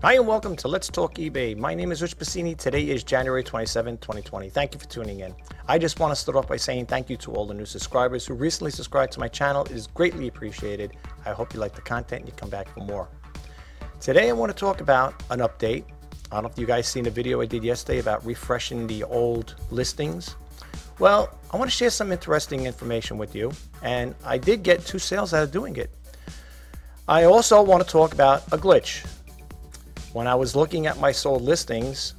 Hi and welcome to Let's Talk eBay. My name is Rich Pasini. Today is January 27, 2020. Thank you for tuning in. I just want to start off by saying thank you to all the new subscribers who recently subscribed to my channel. It is greatly appreciated. I hope you like the content and you come back for more. Today I want to talk about an update. I don't know if you guys seen the video I did yesterday about refreshing the old listings. Well, I want to share some interesting information with you, and I did get 2 sales out of doing it. I also want to talk about a glitch. When I was looking at my sold listings,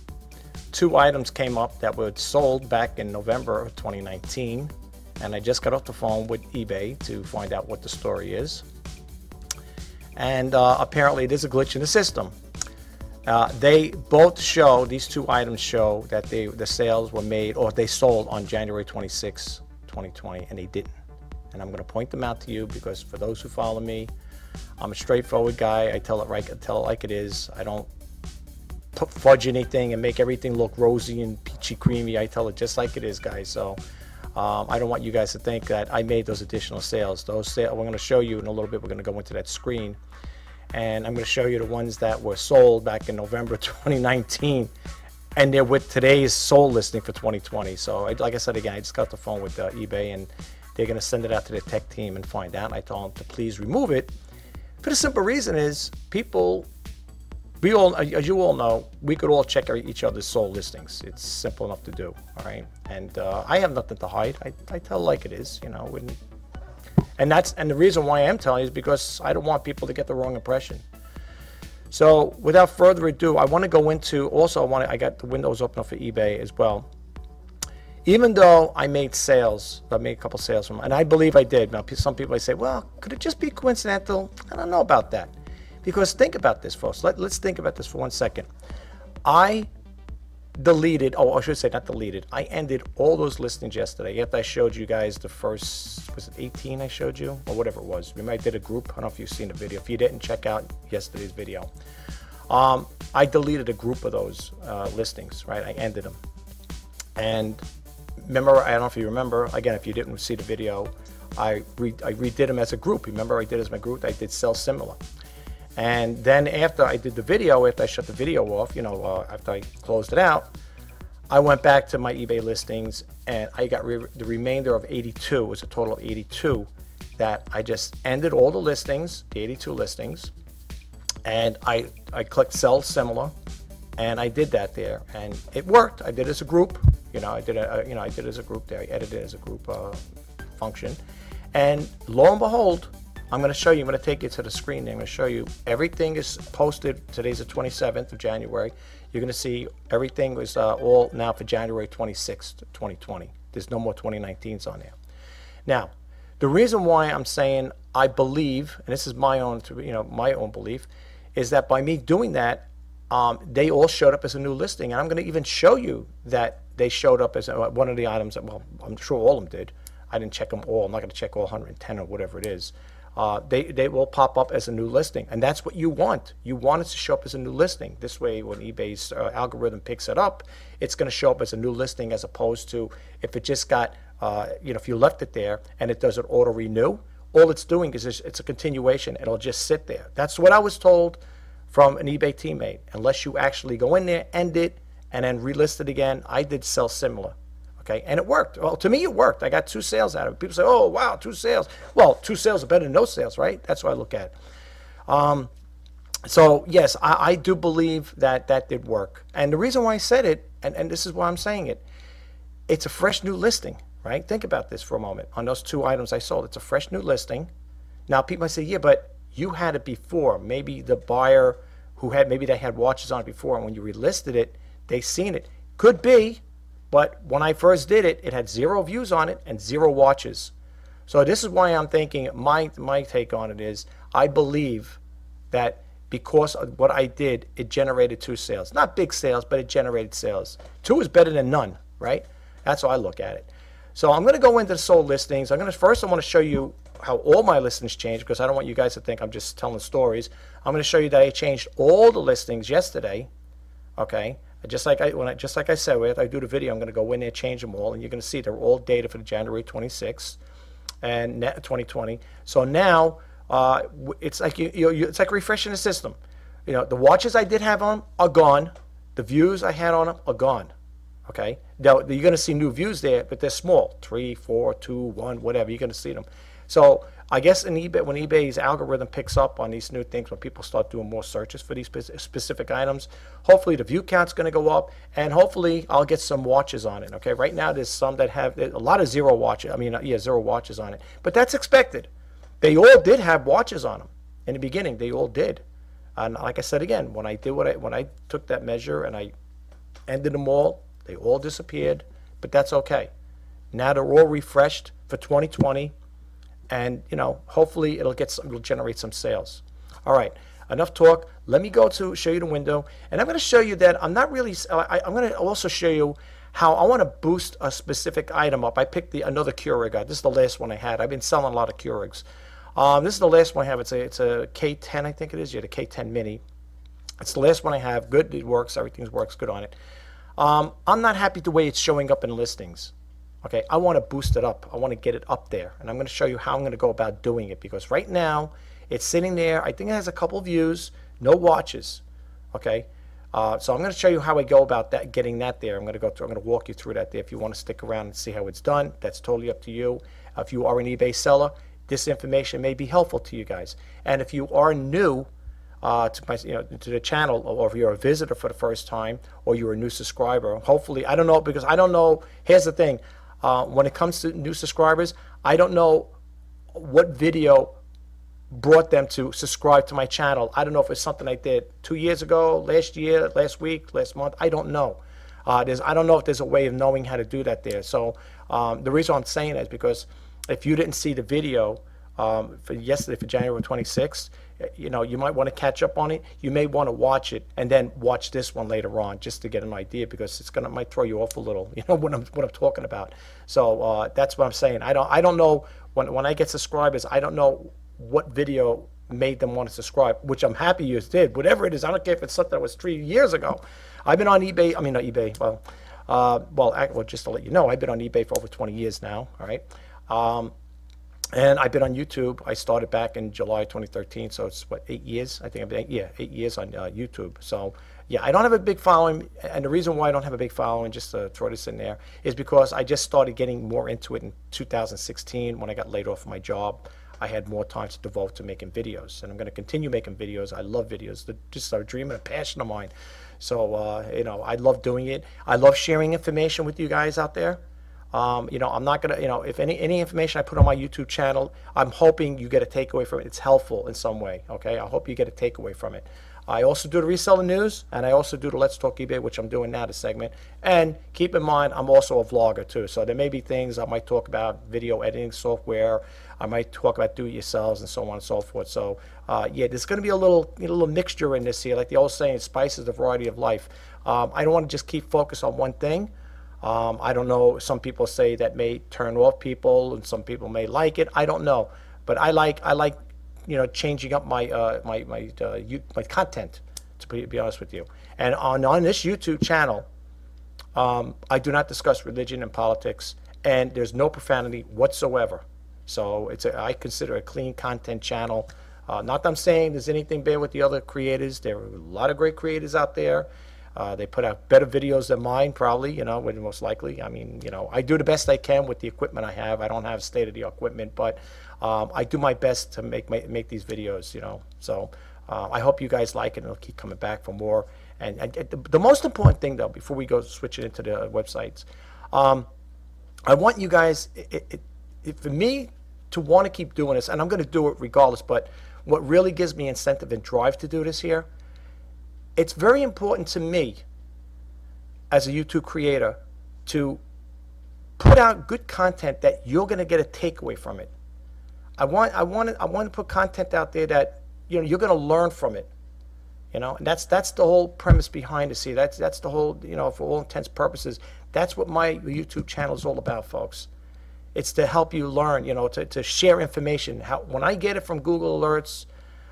2 items came up that were sold back in November of 2019, and I just got off the phone with eBay to find out what the story is. And apparently it is a glitch in the system. They both show, these 2 items show that the sales were made, or they sold on January 26, 2020, and they didn't. And I'm going to point them out to you because for those who follow me, I'm a straightforward guy. I tell it like it is. I don't fudge anything and make everything look rosy and peachy creamy. I tell it just like it is, guys. So I don't want you guys to think that I made those additional sales. Those sales, we're going to show you in a little bit. We're going to go into that screen, and I'm going to show you the ones that were sold back in November 2019, and they're with today's sold listing for 2020. So like I said again, I just got off the phone with eBay, and they're going to send it out to their tech team and find out. I told them to please remove it. For the simple reason is, people, we all, as you all know, we could all check each other's sold listings. It's simple enough to do, all right? And I have nothing to hide. I tell like it is, you know. And the reason why I am telling you is because I don't want people to get the wrong impression. So without further ado, I want to go into, also I got the windows open up for eBay as well. Even though I made sales, I made a couple sales from, and I believe I did. Now, some people may say, well, could it just be coincidental? I don't know about that. Because think about this, folks. Let's think about this for 1 second. I deleted, I should say not deleted, I ended all those listings yesterday. After I showed you guys the first, was it 18 I showed you? Or whatever it was. Remember I did a group? I don't know if you've seen the video. If you didn't, check out yesterday's video. I deleted a group of those listings, right? I ended them. And remember, I don't know if you remember, again, if you didn't see the video, I redid them as a group. Remember, I did as my group, I did sell similar. And then after I did the video, after I shut the video off, you know, after I closed it out, I went back to my eBay listings, and I got the remainder of 82. It was a total of 82 that I just ended all the listings, the 82 listings, and I clicked sell similar, and I did that there, and it worked. I did it as a group. You know, I did it as a group there. I edited it as a group function, and lo and behold, I'm going to show you. I'm going to take you to the screen there. I'm going to show you everything is posted. Today's the 27th of January. You're going to see everything is all now for January 26th, 2020. There's no more 2019s on there. Now, the reason why I'm saying I believe, and this is my own, my own belief, is that by me doing that, they all showed up as a new listing, and I'm going to even show you that they showed up as one of the items that, well, I'm sure all of them did. I didn't check them all. I'm not going to check all 110 or whatever it is. They will pop up as a new listing, and that's what you want. You want it to show up as a new listing. This way, when eBay's algorithm picks it up, it's going to show up as a new listing, as opposed to if it just got, if you left it there and it doesn't auto renew, all it's doing is it's a continuation. It'll just sit there. That's what I was told from an eBay teammate. Unless you actually go in there, end it, and then relist it again. I did sell similar, okay, and it worked. Well, to me, it worked. I got 2 sales out of it. People say, "Oh, wow, 2 sales." Well, 2 sales are better than no sales, right? That's what I look at. So yes, I do believe that that did work, and the reason why I said it, and this is why I'm saying it, it's a fresh new listing, right? Think about this for a moment. On those 2 items I sold, it's a fresh new listing. Now, people might say, "Yeah, but you had it before." Maybe the buyer who had, maybe they had watches on it before, and when you relisted it, they seen it. Could be, but when I first did it, it had 0 views on it and 0 watches. So this is why I'm thinking, my take on it is, I believe that because of what I did, it generated 2 sales. Not big sales, but it generated sales. 2 is better than none, right? That's how I look at it. So I'm going to go into the sold listings. First I want to show you how all my listings changed, because I don't want you guys to think I'm just telling stories. I'm going to show you that I changed all the listings yesterday, okay? Just like I said, after I do the video, I'm going to go in there, change them all, and you're going to see they're all data for the January 26th and 2020. So now it's like it's like refreshing the system. You know, the watches I did have on them are gone. The views I had on them are gone. Okay. Now you're going to see new views there, but they're small, 3, 4, 2, 1, whatever. You're going to see them. So I guess in eBay, when eBay's algorithm picks up on these new things, when people start doing more searches for these specific items, hopefully the view count's going to go up, and hopefully I'll get some watches on it. Okay. Right now there's some that have a lot of zero watches. I mean, yeah, zero watches on it, but that's expected. They all did have watches on them in the beginning. They all did. And like I said again, when I took that measure and I ended them all, they all disappeared, but that's okay. Now they're all refreshed for 2020, and you know, hopefully it'll generate some sales. All right, enough talk. Let me go to show you the window, and I'm going to show you that I'm not really. I'm going to also show you how I want to boost a specific item up. I picked another Keurig. This is the last one I had. I've been selling a lot of Keurigs. This is the last one I have. It's a K10, I think it is. Yeah, the K10 Mini. It's the last one I have. Good, it works. Everything works good on it. I'm not happy the way it's showing up in listings. Okay, I want to boost it up. I want to get it up there, and I'm going to show you how I'm going to go about doing it, because right now it's sitting there. I think it has a couple views, no watches. Okay, so I'm going to show you how I go about that, getting that there. I'm going to walk you through that there. If you want to stick around and see how it's done, that's totally up to you. If you are an eBay seller, this information may be helpful to you guys. And if you are new to the channel, or if you're a visitor for the first time, or you're a new subscriber, hopefully, I don't know, because I don't know. Here's the thing: when it comes to new subscribers, I don't know what video brought them to subscribe to my channel. I don't know if it's something I did 2 years ago, last year, last week, last month. I don't know. I don't know if there's a way of knowing how to do that there. So the reason I'm saying that is because if you didn't see the video for yesterday, for January 26th, you know, you might want to catch up on it. You may want to watch it and then watch this one later on, just to get an idea, because might throw you off a little. You know what I'm talking about. So that's what I'm saying. I don't know when I get subscribers. I don't know what video made them want to subscribe, which I'm happy you did. Whatever it is, I don't care if it's something that was 3 years ago. I've been on eBay. I mean, not eBay. Well, just to let you know, I've been on eBay for over 20 years now. All right. And I've been on YouTube. I started back in July 2013, so it's what, 8 years? I think I've been, 8 years on YouTube. So yeah, I don't have a big following, and the reason why I don't have a big following, just to throw this in there, is because I just started getting more into it in 2016 when I got laid off from my job. I had more time to devote to making videos, and I'm going to continue making videos. I love videos. They're just a dream and a passion of mine. So you know, I love doing it. I love sharing information with you guys out there. You know, I'm not gonna, you know, if any information I put on my YouTube channel, I'm hoping you get a takeaway from it. It's helpful in some way. Okay, I hope you get a takeaway from it. I also do the reseller news, and I also do the Let's Talk eBay, which I'm doing now, the segment. And keep in mind, I'm also a vlogger too, so there may be things I might talk about: video editing software. I might talk about do-it-yourselves and so on and so forth. So yeah, there's going to be a little mixture in this here, like the old saying, spice is the variety of life. I don't want to just keep focused on one thing. I don't know. Some people say that may turn off people, and some people may like it. I don't know, but I like you know, changing up my my content, to be honest with you. And on this YouTube channel, I do not discuss religion and politics, and there's no profanity whatsoever. So I consider it a clean content channel. Not that I'm saying there's anything bad with the other creators. There are a lot of great creators out there. They put out better videos than mine, probably, you know, most likely. I mean, you know, I do the best I can with the equipment I have. I don't have state-of-the-art equipment, but I do my best to make these videos, you know. So I hope you guys like it, and it'll keep coming back for more. And the most important thing, though, before we go switch it into the websites, I want you guys, for me to want to keep doing this, and I'm going to do it regardless, but what really gives me incentive and drive to do this here, it's very important to me as a YouTube creator to put out good content that you're going to get a takeaway from it. I want to put content out there that, you know, you're going to learn from it. You know, and that's the whole premise behind it. See, that's the whole, you know, for all intents and purposes, that's what my YouTube channel is all about, folks. It's to help you learn, you know, to share information. When I get it from Google Alerts,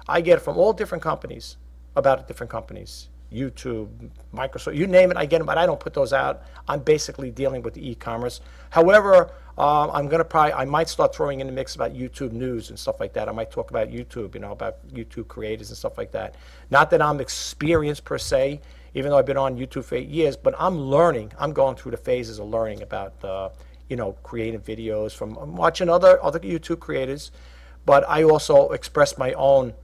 I get it from all different companies, about different companies. YouTube, Microsoft, you name it, I get them, but I don't put those out. I'm basically dealing with the e-commerce. However, I might start throwing in the mix about YouTube news and stuff like that. I might talk about YouTube, about YouTube creators and stuff like that. Not that I'm experienced per se, even though I've been on YouTube for 8 years, but I'm learning. I'm going through the phases of learning about, creating videos from watching other YouTube creators. But I also express my own,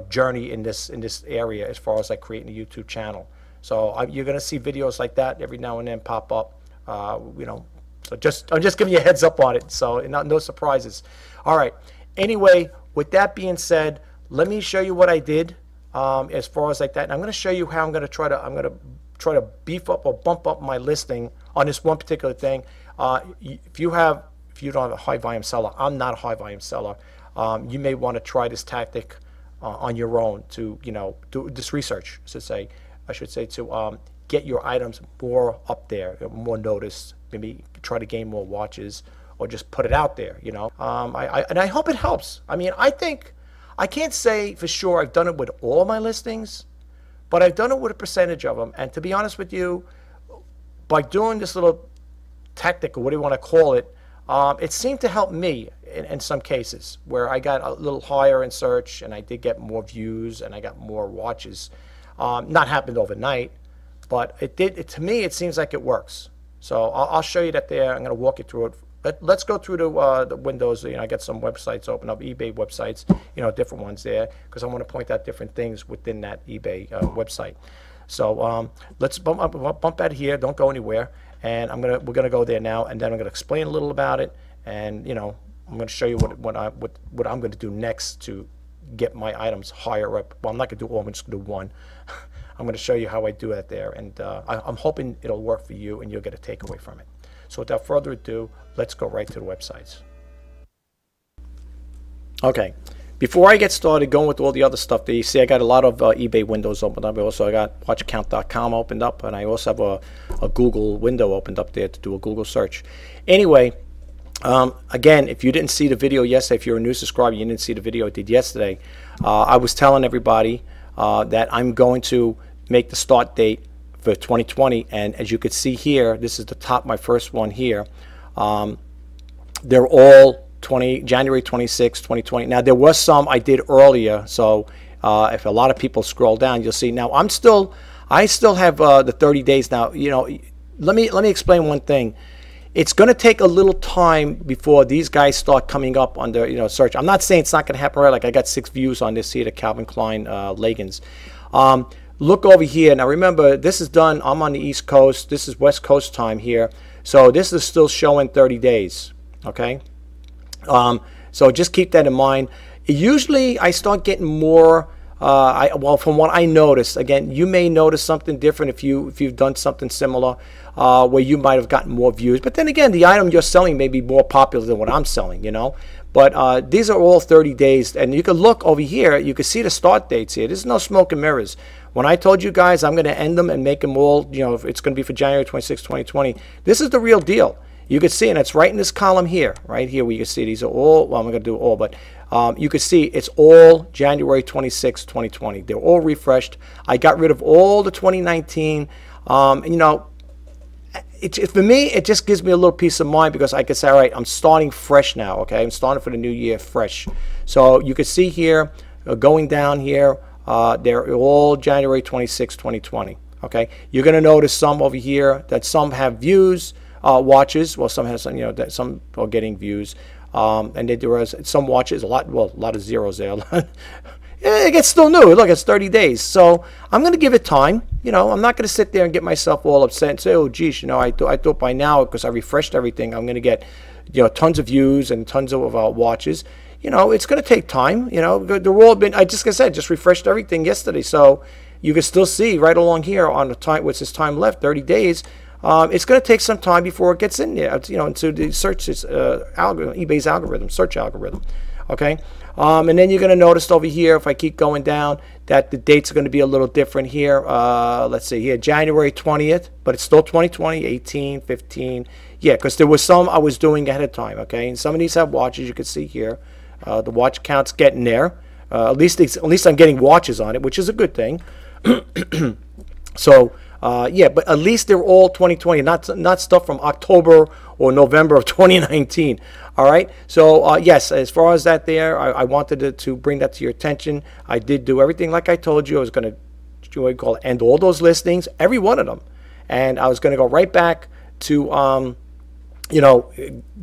journey in this area as far as like creating a YouTube channel. So you're going to see videos like that every now and then pop up. So I'm just giving you a heads up on it. So no surprises. All right. Anyway, with that being said, let me show you what I did as far as like that. And I'm going to show you how I'm going to try to beef up or bump up my listing on this one particular thing. If you don't have a high volume seller, I'm not a high volume seller. You may want to try this tactic on your own to do this research. I should say to get your items more up there, more noticed. Maybe try to gain more watches, or just put it out there. And I hope it helps. I mean, I think I can't say for sure I've done it with all my listings, but I've done it with a percentage of them. And to be honest with you, by doing this little tactic, or what do you want to call it, it seemed to help me in some cases where I got a little higher in search and I did get more views and I got more watches. Not happened overnight, but it did. To me, it seems like it works. So I'll show you that there. I'm going to walk you through it. Let's go through the windows. I got some websites open up, eBay websites, different ones there, because I want to point out different things within that eBay website. So let's bump out here. Don't go anywhere. And we're gonna go there now, and then I'm gonna explain a little about it, and I'm gonna show you what I'm gonna do next to get my items higher up. Well, I'm not gonna do all. I'm just gonna do one. I'm gonna show you how I do that there, and I'm hoping it'll work for you, and you'll get a takeaway from it. So without further ado, let's go right to the websites. Okay. Before I get started going with all the other stuff that you see, I got a lot of eBay windows opened up. I got watchcount.com opened up, and I also have a Google window opened up there to do a Google search. Anyway, again, if you didn't see the video yesterday, if you're a new subscriber, you didn't see the video I did yesterday, I was telling everybody that I'm going to make the start date for 2020, and as you can see here, this is the top, my first one here. They're all January 26, 2020. Now there was some I did earlier, so if a lot of people scroll down, you'll see. Now I still have the 30 days. Now let me explain one thing. It's going to take a little time before these guys start coming up under search. I'm not saying it's not going to happen right. Like I got 6 views on this here, the Calvin Klein leggings. Look over here. Now remember, this is done. I'm on the East Coast. This is West Coast time here, so this is still showing 30 days. Okay. So just keep that in mind. Usually I start getting more, well, from what I noticed, again, you may notice something different if you've done something similar, where you might have gotten more views. But then again, the item you're selling may be more popular than what I'm selling, But these are all 30 days, and you can look over here. You can see the start dates here. There's no smoke and mirrors. When I told you guys I'm going to end them and make them all, it's going to be for January 26, 2020, this is the real deal. You can see, and it's right in this column here, right here, where you can see these are all, well, I'm not going to do all, but you can see it's all January 26, 2020. They're all refreshed. I got rid of all the 2019. For me, it just gives me a little peace of mind because I can say, all right, I'm starting fresh now, okay? I'm starting for the new year fresh. So you can see here, going down here, they're all January 26, 2020, okay? You're going to notice some over here that some have views, watches. Well, some have some, that some are getting views, and then there was some watches, a lot of zeros there. It gets still new. Look, it's 30 days, so I'm going to give it time. I'm not going to sit there and get myself all upset and say, oh, geez, I thought by now because I refreshed everything, I'm going to get, tons of views and tons of watches. It's going to take time. They're all been. I just refreshed everything yesterday, so you can still see right along here on the time, which is time left, 30 days. It's going to take some time before it gets in there, into the search algorithm, eBay's algorithm, search algorithm. Okay, and then you're going to notice over here, if I keep going down, that the dates are going to be a little different here. Let's see here, January 20th, but it's still 2020, 18, 15. Yeah, because there was some I was doing ahead of time. Okay, and some of these have watches. You can see here, the watch count's getting there. At least I'm getting watches on it, which is a good thing. So yeah, but at least they're all 2020, not stuff from October or November of 2019. All right. So yes, as far as that there, I wanted to bring that to your attention. I did do everything like I told you. I was going to end all those listings, every one of them, and I was going to go right back to you know,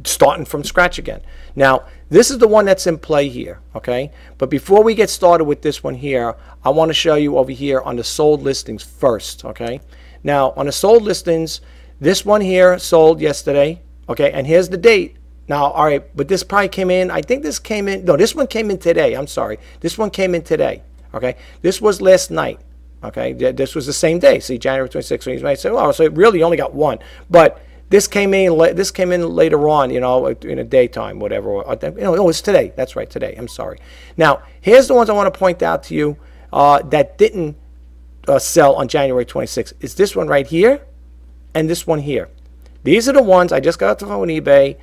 starting from scratch again. Now, this is the one that's in play here, okay? But before we get started with this one here, I want to show you over here on the sold listings first, okay? Now, on the sold listings, this one here sold yesterday, okay? And here's the date. Now, all right, but this probably came in, I think this came in, no, this one came in today. I'm sorry. This one came in today, okay? This was last night, okay? This was the same day. See, January 26th. You might say, oh, so it really only got one. But this came in later on, you know, in a daytime, whatever. You know, oh, it's today. That's right, today. I'm sorry. Now, here's the ones I want to point out to you that didn't sell on January 26th. It's this one right here and this one here. These are the ones I just got off the phone on eBay,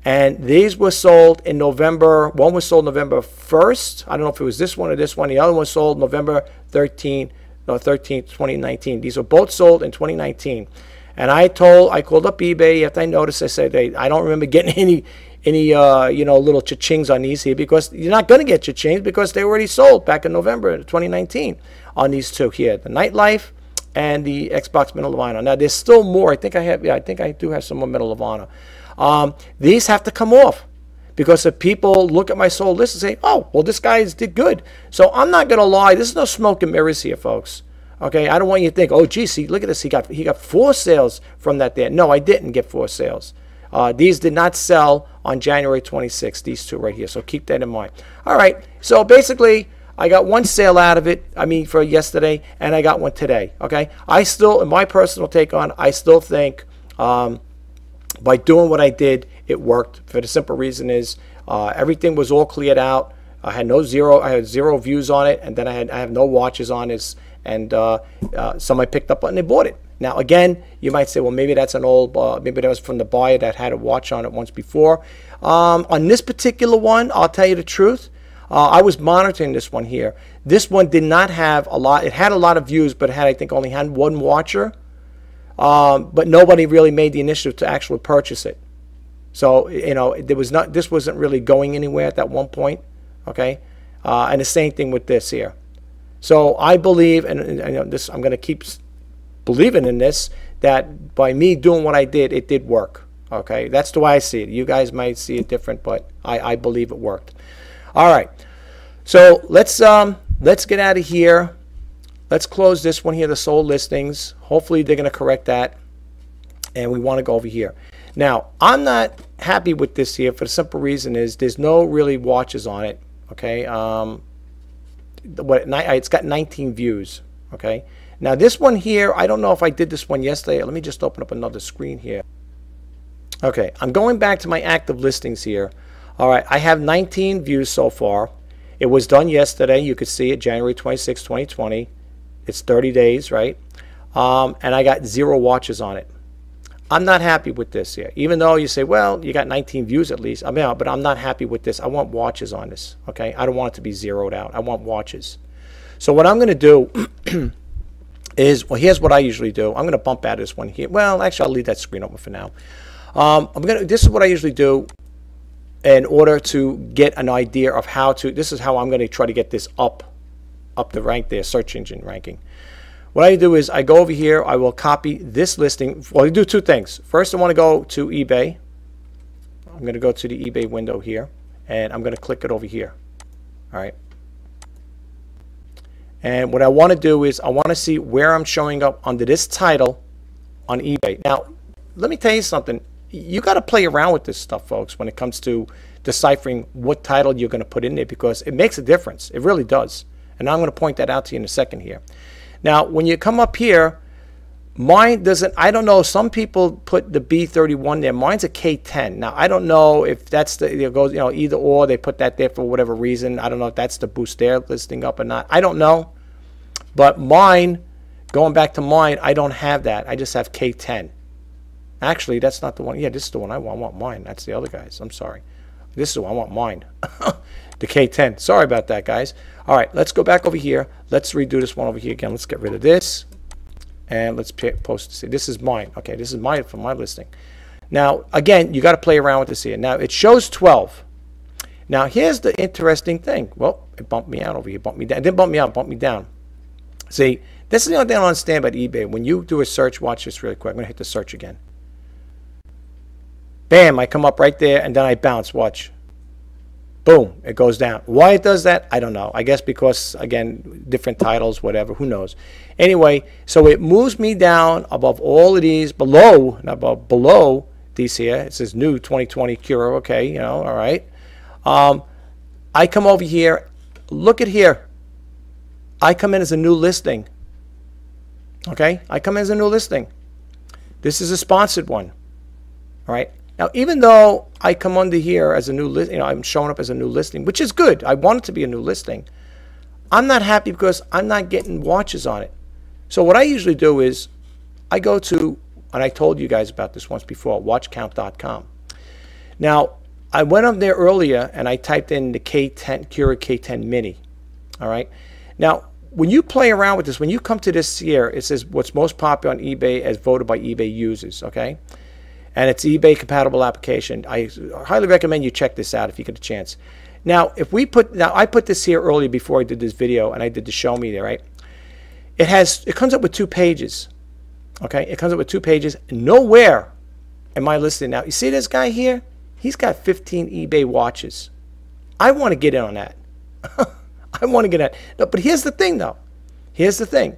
and these were sold in November. One was sold November 1st. I don't know if it was this one or this one. The other one was sold November 13th, 2019. These were both sold in 2019. And I called up eBay after I noticed. I said, hey, I don't remember getting any you know, little cha-chings on these here, because you're not going to get cha-chings because they already sold back in November 2019 on these two here, the Nightlife and the Xbox Medal of Honor. Now there's still more. I think I have. Yeah, I think I do have some more Medal of Honor. These have to come off, because if people look at my sold list and say, oh, well, this guy did good. So I'm not going to lie. This is no smoke and mirrors here, folks. Okay, I don't want you to think, oh, geez, see, look at this. He got 4 sales from that there. No, I didn't get 4 sales. These did not sell on January 26th, these two right here. So keep that in mind. All right, so basically, I got 1 sale out of it, I mean, for yesterday, and I got one today. Okay, I still, in my personal take on, I still think by doing what I did, it worked. For the simple reason is everything was all cleared out. I had I had 0 views on it, and then I have no watches on this. And somebody picked up and they bought it. Now, again, you might say, well, maybe that's an old, maybe that was from the buyer that had a watch on it once before. On this particular one, I'll tell you the truth. I was monitoring this one here. This one did not have a lot. It had a lot of views, but it had, I think, only had 1 watcher. But nobody really made the initiative to actually purchase it. So, you know, this wasn't really going anywhere at that one point. Okay, and the same thing with this here. So I believe, and you know, this, I'm going to keep believing in this, that by me doing what I did, it did work. Okay, that's the way I see it. You guys might see it different, but I believe it worked. All right, so let's get out of here. Let's close this one here, the sold listings. Hopefully they're going to correct that, and we want to go over here. Now, I'm not happy with this here for the simple reason is there's no really watches on it. Okay, it's got 19 views. Okay, now this one here, I don't know if I did this one yesterday. Let me just open up another screen here. Okay, I'm going back to my active listings here. All right, I have 19 views so far. It was done yesterday. You could see it, January 26, 2020. It's 30 days, right? And I got 0 watches on it. I'm not happy with this here. Even though you say, well, you got 19 views at least. I mean, but I'm not happy with this. I want watches on this, okay? I don't want it to be zeroed out. I want watches. So what I'm going to do is, well, here's what I usually do. I'm going to bump out this one here. Well, actually, I'll leave that screen open for now. This is what I usually do in order to get an idea of how to, this is how I'm going to try to get this up the rank there, search engine ranking. What I do is I go over here, I will copy this listing. Well, I do 2 things. First, I want to go to eBay. I'm going to go to the eBay window here, and I'm going to click it over here. All right. And what I want to do is I want to see where I'm showing up under this title on eBay. Now, let me tell you something. You got to play around with this stuff, folks, when it comes to deciphering what title you're going to put in there, because it makes a difference. It really does. And I'm going to point that out to you in a second here. Now, when you come up here, mine doesn't, I don't know, some people put the B31 there. Mine's a K10. Now, I don't know if that's the, it goes, you know, either or, they put that there for whatever reason. I don't know if that's to boost their listing up or not. I don't know. But mine, going back to mine, I don't have that. I just have K10. Actually, that's not the one. Yeah, this is the one I want. I want mine. That's the other guys. I'm sorry. This is I want mine. The K10. Sorry about that, guys. All right, let's go back over here. Let's redo this one over here again. Let's get rid of this. And let's post this. This is mine. Okay, this is mine from my listing. Now, again, you got to play around with this here. Now, it shows 12. Now, here's the interesting thing. Well, it bumped me out over here. Bumped me down. It didn't bump me out. It bumped me down. See, this is the only thing I don't understand about eBay. When you do a search, watch this really quick. I'm going to hit the search again. Bam, I come up right there, and then I bounce. Watch. Boom, it goes down. Why it does that, I don't know. I guess because, again, different titles, whatever. Who knows? Anyway, so it moves me down above all of these, below, not above, below these here. It says new 2020 Cura. Okay, you know, all right. I come over here. Look at here. I come in as a new listing. Okay, I come in as a new listing. This is a sponsored one. All right. Now, even though I come under here as a new list, you know, I'm showing up as a new listing, which is good. I want it to be a new listing. I'm not happy because I'm not getting watches on it. So what I usually do is I go to, and I told you guys about this once before, watchcount.com. Now, I went up there earlier and I typed in the K10 Cura K10 Mini. All right. Now, when you play around with this, when you come to this here, it says what's most popular on eBay as voted by eBay users. Okay. And it's eBay compatible application. I highly recommend you check this out if you get a chance. Now, if we put, now I put this here earlier before I did this video and I did the show me there, right? It comes up with 2 pages. Okay, it comes up with 2 pages. Nowhere am I listed. Now, you see this guy here? He's got 15 eBay watches. I want to get in on that. I want to get in. No, but here's the thing, though. Here's the thing.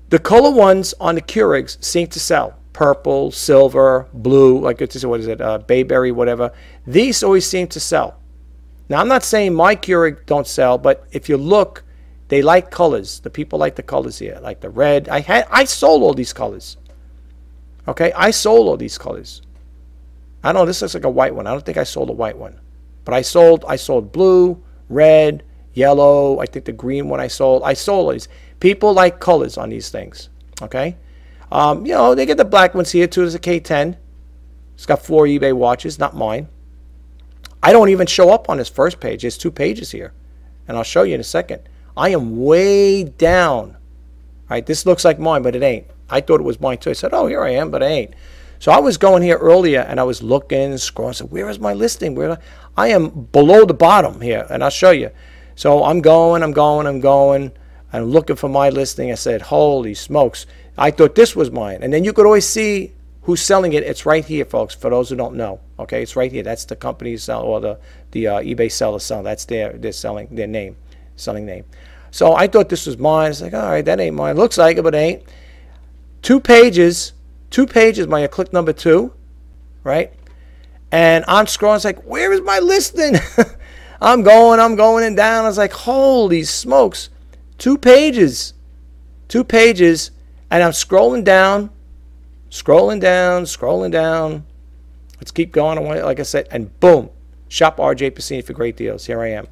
The color ones on the Keurigs seem to sell. Purple, silver, blue, like it's, what is it, bayberry, whatever. These always seem to sell. Now, I'm not saying my Keurig don't sell, but if you look, they like colors. The people like the colors here, like the red. I sold all these colors. Okay, I sold all these colors. I don't know, this looks like a white one. I don't think I sold a white one. But I sold blue, red, yellow. I think the green one I sold. I sold all these. People like colors on these things. Okay? You know, they get the black ones here too. There's a K10. It's got 4 eBay watches, not mine. I don't even show up on this first page. There's 2 pages here. And I'll show you in a second. I am way down. All right, this looks like mine, but it ain't. I thought it was mine too. I said, oh, here I am, but I ain't. So I was going here earlier and I was looking and scrolling. I said, where is my listing? I am below the bottom here, and I'll show you. So I'm going. I'm looking for my listing. I said, holy smokes. I thought this was mine. And then you could always see who's selling it. It's right here, folks, for those who don't know. Okay, it's right here. That's the company sell, or the eBay seller selling. That's their selling, their name, selling name. So I thought this was mine. It's like, all right, that ain't mine. Looks like it, but it ain't. 2 pages, my click number 2, right? And I'm scrolling. It's like, where is my listing? I'm going and down. I was like, holy smokes. 2 pages. And I'm scrolling down. Let's keep going. Like I said, and boom. Shop RJ Pasini for great deals. Here I am.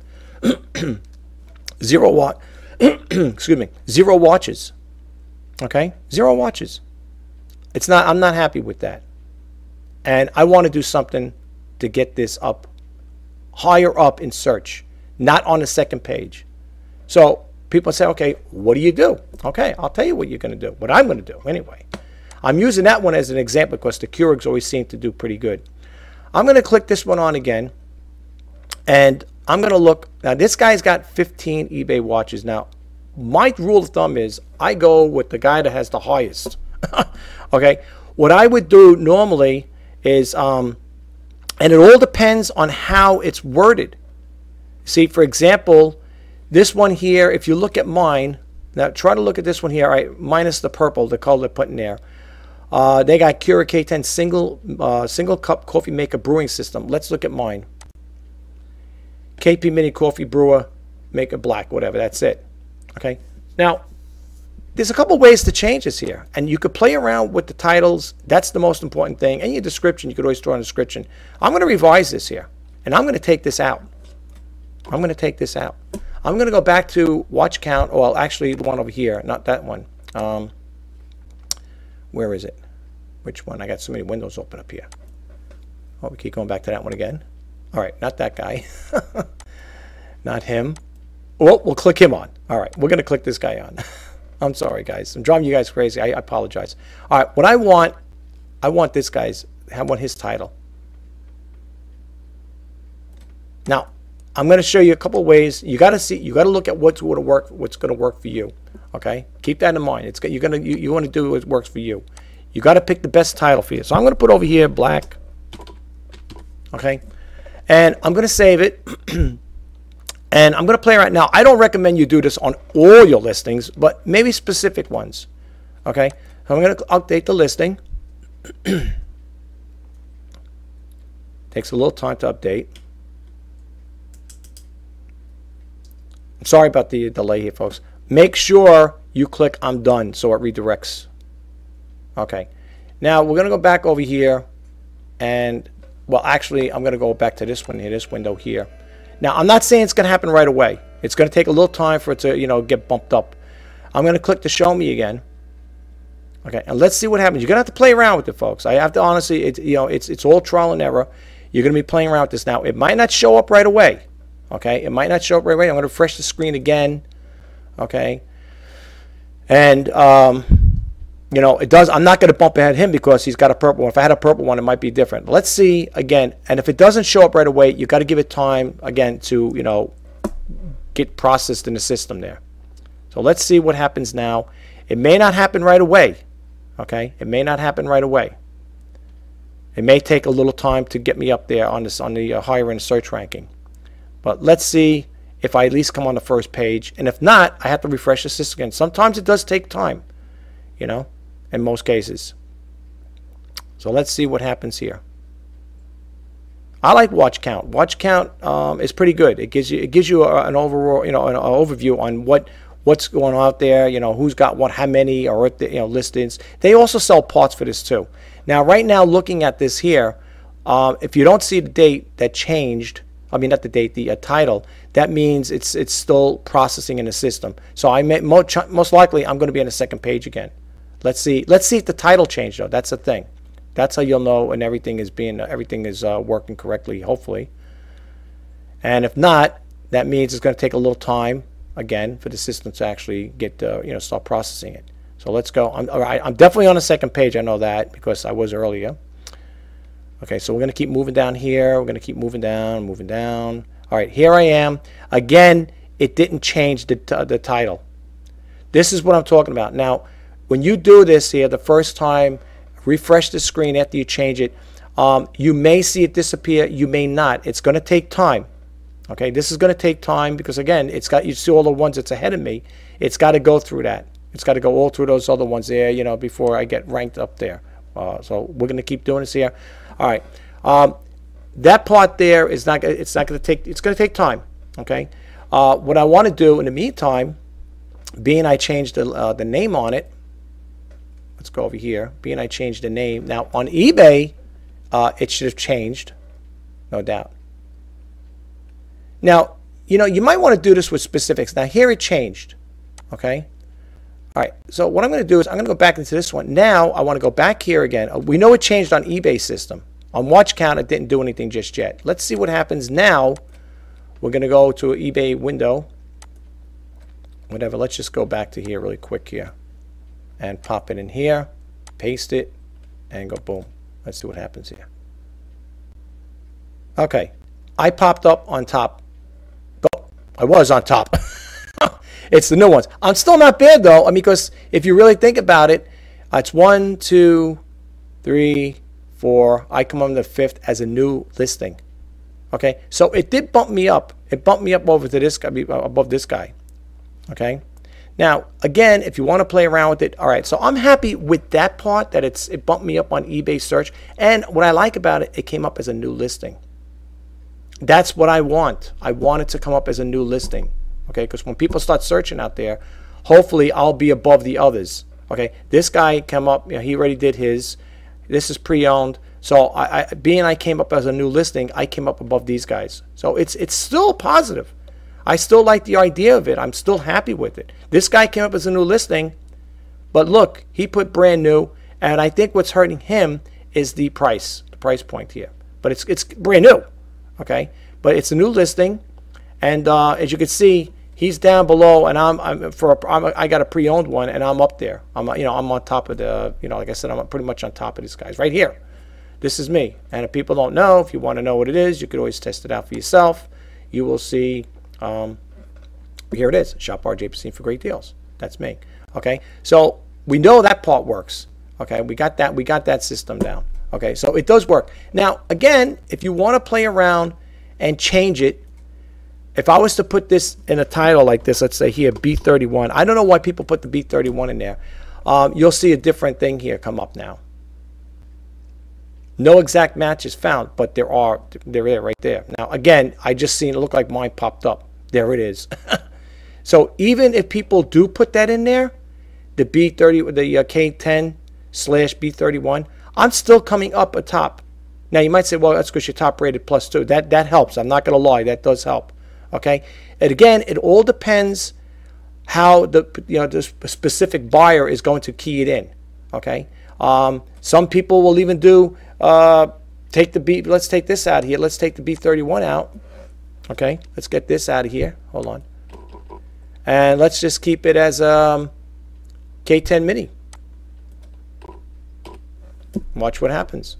0 excuse me. 0 watches. Okay? 0 watches. I'm not happy with that. And I want to do something to get this up, higher up in search, not on the second page. So people say, okay, what do you do? Okay, I'll tell you what you're going to do, what I'm going to do anyway. I'm using that one as an example because the Keurigs always seem to do pretty good. I'm going to click this one on again, and I'm going to look. Now, this guy's got 15 eBay watches. Now, my rule of thumb is I go with the guy that has the highest. Okay, what I would do normally is, and it all depends on how it's worded. See, for example, this one here, if you look at mine, now try to look at this one here, right, minus the purple, the color they're putting there. They got Cura K10 single cup coffee maker brewing system. Let's look at mine. KP Mini Coffee Brewer Maker Black, whatever, that's it. Okay, now there's a couple ways to change this here, and you could play around with the titles. That's the most important thing. And your description, you could always throw in a description. I'm going to revise this here, and I'm going to take this out. I'm going to go back to watch count, or actually the one over here, not that one. Where is it? Which one? I got so many windows open up here. Oh, we keep going back to that one again. All right, not that guy. Not him. Well, we'll click him on. All right, we're going to click this guy on. I'm sorry, guys. I'm driving you guys crazy. I apologize. All right, what I want this guy's, I want his title. Now, I'm going to show you a couple ways. You got to look at what's going to work for you. Okay, keep that in mind. You want to do what works for you. You got to pick the best title for you. So I'm going to put over here black. Okay, and I'm going to save it. And I'm going to play right now. I don't recommend you do this on all your listings, but maybe specific ones. Okay, so I'm going to update the listing. Takes a little time to update. I'm sorry about the delay here, folks. Make sure you click I'm done so it redirects. Okay, now we're going to go back over here, and well, actually, I'm going to go back to this one here, this window here. Now, I'm not saying it's going to happen right away. It's going to take a little time for it to, get bumped up. I'm going to click to show me again. Okay, and let's see what happens. You're going to have to play around with it, folks. I have to honestly, it's all trial and error. You're going to be playing around with this now. It might not show up right away. Okay, it might not show up right away. I'm going to refresh the screen again. Okay, and it does. I'm not going to bump ahead him because he's got a purple one. If I had a purple one, it might be different. Let's see again. And if it doesn't show up right away, you got to give it time again to get processed in the system there. So let's see what happens now. It may not happen right away. Okay, it may not happen right away. It may take a little time to get me up there on the higher end search ranking. But let's see if I at least come on the first page. And if not, I have to refresh the system again. Sometimes it does take time, in most cases. So let's see what happens here. I like watch count. Watch count is pretty good. It gives you an overall, an overview on what's going on out there. Who's got what, how many, or listings. They also sell parts for this too. Now, right now, looking at this here, if you don't see the date that changed, I mean not the date, the title, that means it's still processing in the system. So most likely I'm going to be on the second page again. Let's see if the title changed though. That's the thing. That's how you'll know when everything is working correctly, hopefully. And if not, that means it's going to take a little time again for the system to actually get start processing it. So let's go. I'm definitely on the second page. I know that because I was earlier. Okay, so we're going to keep moving down here. We're going to keep moving down, moving down. All right, here I am. Again, it didn't change the title. This is what I'm talking about. Now, when you do this here the first time, refresh the screen after you change it. You may see it disappear. You may not. It's going to take time. Okay, this is going to take time because, again, you see all the ones that's ahead of me. It's got to go through that. It's got to go all through those other ones there, before I get ranked up there. So we're going to keep doing this here. All right, that part there is not. It's not going to take. It's going to take time. Okay. What I want to do in the meantime, being I changed the name on it. Let's go over here. Being I changed the name now on eBay, it should have changed, no doubt. Now you might want to do this with specifics. Now here it changed. Okay. All right, so what I'm going to do is I'm going to go back into this one. Now I want to go back here again. We know it changed on eBay system. On watch count, it didn't do anything just yet. Let's see what happens now. We're going to go to an eBay window. Whatever, let's just go back to here really quick here. And pop it in here, paste it, and go boom. Let's see what happens here. Okay, I popped up on top. Oh, I was on top. It's the new ones. I'm still not bad though. I mean, because if you really think about it, it's 1, 2, 3, 4. I come on the 5th as a new listing. Okay, so it did bump me up. It bumped me up over to this guy, above this guy. Okay, now again, if you want to play around with it, all right. So I'm happy with that part that it bumped me up on eBay search. And what I like about it, it came up as a new listing. That's what I want. I want it to come up as a new listing. Okay, because when people start searching out there, hopefully I'll be above the others. Okay, this guy came up, he already did his. This is pre-owned. So being I came up as a new listing, I came up above these guys. So it's still positive. I still like the idea of it. I'm still happy with it. This guy came up as a new listing, but look, he put brand new, and I think what's hurting him is the price point here. But it's brand new. Okay, but it's a new listing, and as you can see, he's down below, and I got a pre-owned one, and I'm up there. I'm on top of the, like I said, I'm pretty much on top of these guys right here. This is me, and if people don't know, if you want to know what it is, you could always test it out for yourself. You will see. Here it is. Shop RJ Pasini for great deals. That's me. Okay, so we know that part works. Okay, we got that. We got that system down. Okay, so it does work. Now, again, if you want to play around and change it, if I was to put this in a title like this, let's say here, B31. I don't know why people put the B31 in there. You'll see a different thing here come up now. No exact matches found, but they're there right there. Now, again, I just seen it look like mine popped up. There it is. So even if people do put that in there, the B30, the K10/B31, I'm still coming up atop. Now you might say, well, that's because you're top rated +2. That helps. I'm not going to lie. That does help. Okay. And again, it all depends how the specific buyer is going to key it in. Okay. Some people will even do let's take this out of here. Let's take the B31 out. Okay. Let's get this out of here. Hold on. And let's just keep it as K10 Mini. Watch what happens.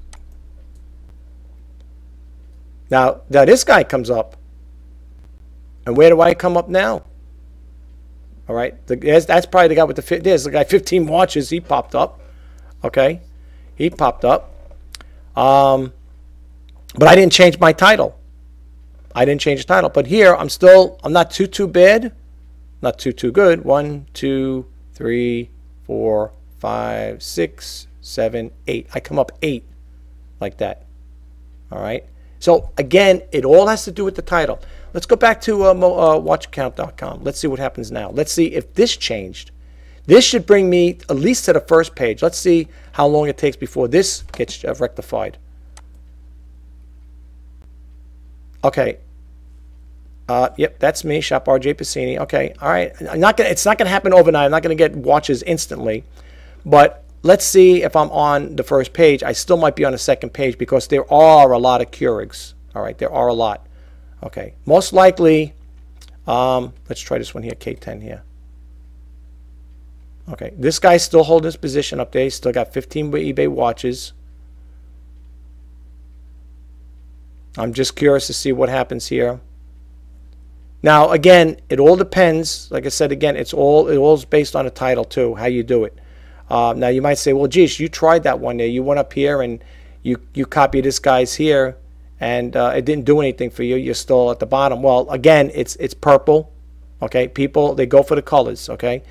Now this guy comes up. And where do I come up now? All right. That's probably the guy with there's the guy 15 watches. He popped up. Okay. He popped up. But I didn't change my title. I didn't change the title. But here, I'm not too bad. Not too good. 1, 2, 3, 4, 5, 6, 7, 8. I come up 8 like that. All right. So again, it all has to do with the title. Let's go back to watchaccount.com. Let's see what happens now. Let's see if this changed. This should bring me at least to the first page. Let's see how long it takes before this gets rectified. Okay. Yep, that's me, Shop RJ Pasini. Okay, all right. It's not gonna happen overnight. I'm not gonna get watches instantly, but let's see if I'm on the first page. I still might be on the second page because there are a lot of Keurigs. All right, there are a lot. Okay, most likely. Let's try this one here, K10 here. Okay, this guy's still holding his position up there. He's still got 15 eBay watches. I'm just curious to see what happens here. Now, again, it all depends. Like I said, again, it all is based on the title too, how you do it. Now, you might say, well, geez, you tried that one there. You went up here and you copied this guy's here, and it didn't do anything for you. You're still at the bottom. Well, again, it's purple. Okay, people, they go for the colors. Okay,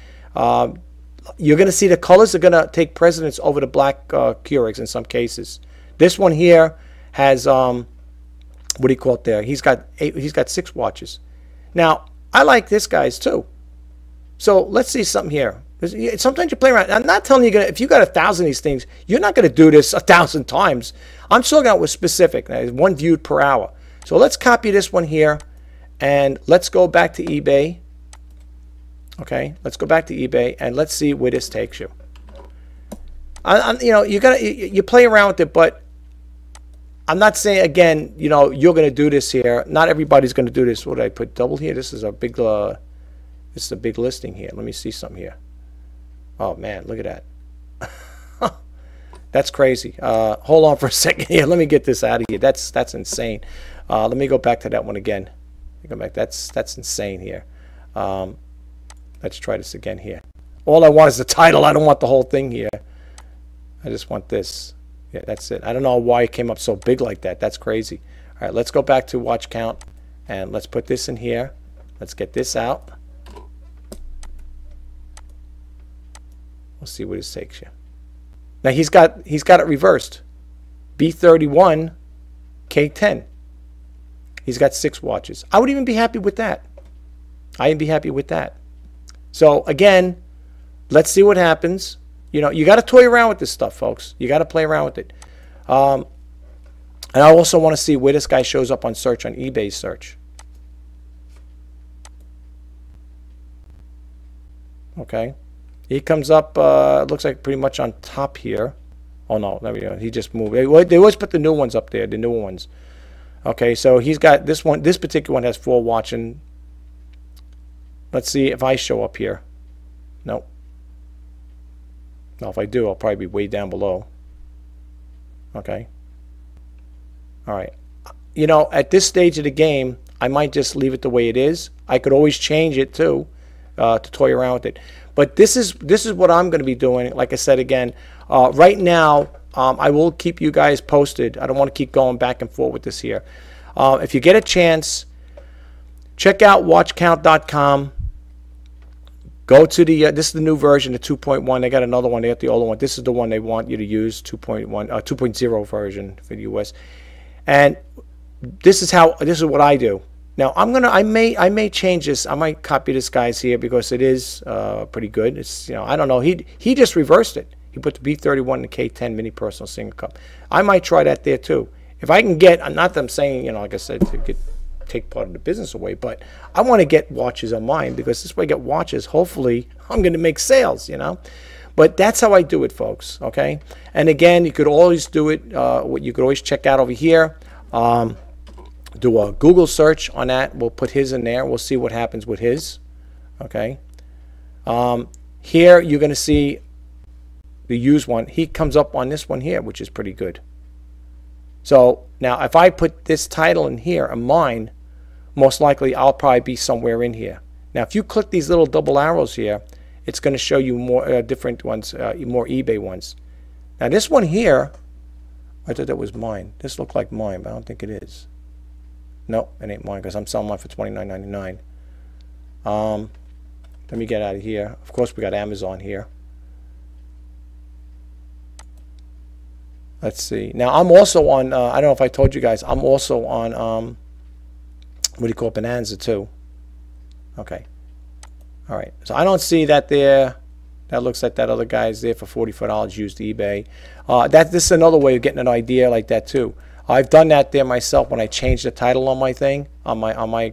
you're going to see the colors are going to take precedence over the black Keurigs in some cases. This one here has what do you call it there? He's got 6 watches. Now, I like this guy's too. So let's see something here. Sometimes you play around. I'm not telling you, if you got 1,000 of these things, you're not going to do this 1,000 times. I'm talking about with specific. Now, 1 viewed per hour. So let's copy this one here, and let's go back to eBay. Okay, let's go back to eBay, and let's see where this takes you. You play around with it, but I'm not saying, again, you're going to do this here. Not everybody's going to do this. What did I put? Double here? This is a big listing here. Let me see something here. Oh, man, look at that. That's crazy. Hold on for a second here. Let me get this out of here. That's insane. Let me go back to that one again. Let me go back. That's insane here. Let's try this again here. All I want is the title. I don't want the whole thing here. I just want this. Yeah, that's it. I don't know why it came up so big like that. That's crazy. All right, let's go back to watch count, and let's put this in here. Let's get this out. We'll see where this takes you. Now he's got it reversed. B31, K10. He's got 6 watches. I would even be happy with that. I'd be happy with that. So again, let's see what happens. You got to toy around with this stuff, folks. You got to play around with it. And I also want to see where this guy shows up on search, on eBay search. Okay. He comes up, looks like pretty much on top here. Oh, no. There we go. He just moved. They always put the new ones up there, the newer ones. Okay, so he's got this one. This particular one has 4 watching. Let's see if I show up here. Nope. Now, if I do, I'll probably be way down below. Okay. All right. You know, at this stage of the game, I might just leave it the way it is. I could always change it too, to toy around with it. But this is what I'm going to be doing. Like I said again, right now, I will keep you guys posted. I don't want to keep going back and forth with this here. If you get a chance, check out watchcount.com. Go to the, this is the new version, the 2.1. They got another one. They got the older one. This is the one they want you to use, 2.0 version for the US. And this is what I do. Now I may change this. I might copy this guy's here because it is pretty good. It's, you know, I don't know. He just reversed it. He put the B31 and the K10 mini personal single cup. I might try that there too. If I can get, not that I'm saying, you know, like I said, to take part of the business away, but I want to get watches on mine because this way I get watches. Hopefully I'm going to make sales, you know. But that's how I do it, folks. Okay. And again, you could always do it. What you could always check out over here. Do a Google search on that. We'll put his in there. We'll see what happens with his. Okay. Here you're going to see the used one. He comes up on this one here, which is pretty good. So now if I put this title in here of mine, most likely I'll probably be somewhere in here. Now if you click these little double arrows here, it's going to show you more different ones, more eBay ones. Now this one here, I thought that was mine. This looked like mine, but I don't think it is. Nope, it ain't mine because I'm selling mine for $29.99. Let me get out of here. Of course we got Amazon here. Let's see. Now I'm also on, I don't know if I told you guys, I'm also on, what do you call it, Bonanza too. Okay. All right. So I don't see that there. That looks like that other guy's there for $44 used eBay. This is another way of getting an idea like that too. I've done that there myself when I changed the title on my thing, on my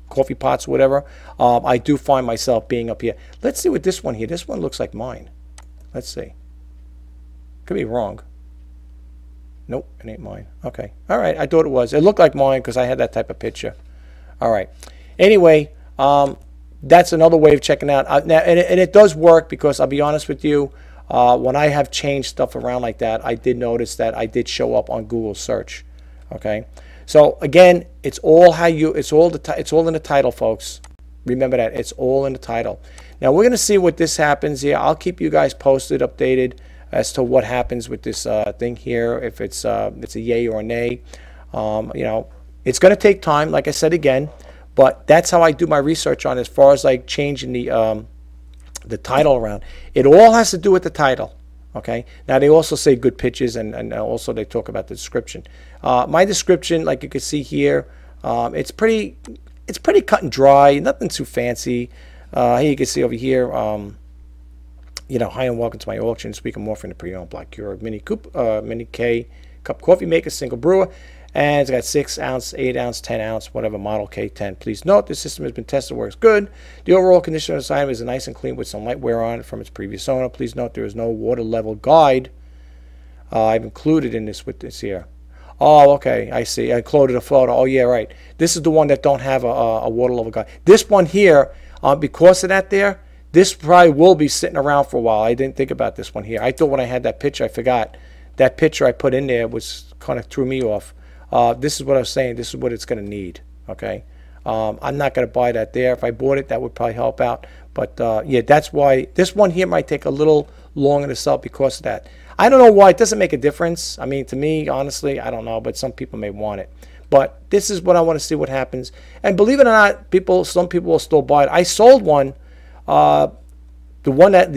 coffee pots or whatever. I do find myself being up here. Let's see what this one here. This one looks like mine. Let's see. Could be wrong. Nope, it ain't mine. Okay. All right. I thought it was. It looked like mine because I had that type of picture. All right. Anyway, that's another way of checking out. Now, and it does work because I'll be honest with you, when I have changed stuff around like that, I did notice that I did show up on Google search. Okay. So again, it's all in the title, folks. Remember that it's all in the title. Now we're going to see what this happens here. I'll keep you guys posted, updated as to what happens with this thing here, if it's a yay or a nay. You know, it's going to take time, like I said again, but that's how I do my research on it, as far as like changing the title around. It all has to do with the title. Okay. Now they also say good pictures, and also they talk about the description. My description, like you can see here, it's pretty cut and dry, nothing too fancy. Here you can see over here. You know, hi and welcome to my auction. This week I'm offering a pre-owned black Keurig mini K cup coffee maker, single brewer, and it's got 6 ounce, 8 ounce, 10 ounce, whatever model K10. Please note this system has been tested, works good. The overall condition of the item is nice and clean with some light wear on it from its previous owner. Please note there is no water level guide. I've included in this with this here. Oh, okay, I see. I included a photo. Oh, yeah, right. This is the one that don't have a water level guide. This one here, because of that there, this probably will be sitting around for a while. I didn't think about this one here. I thought when I had that picture, I forgot. That picture I put in there was kind of threw me off. This is what I was saying. This is what it's going to need. Okay. I'm not going to buy that there. If I bought it, that would probably help out. But yeah, that's why this one here might take a little longer to sell because of that. I don't know why. It doesn't make a difference. I mean, to me, honestly, I don't know. But some people may want it. But this is what I want to see what happens. And believe it or not, some people will still buy it. I sold one. The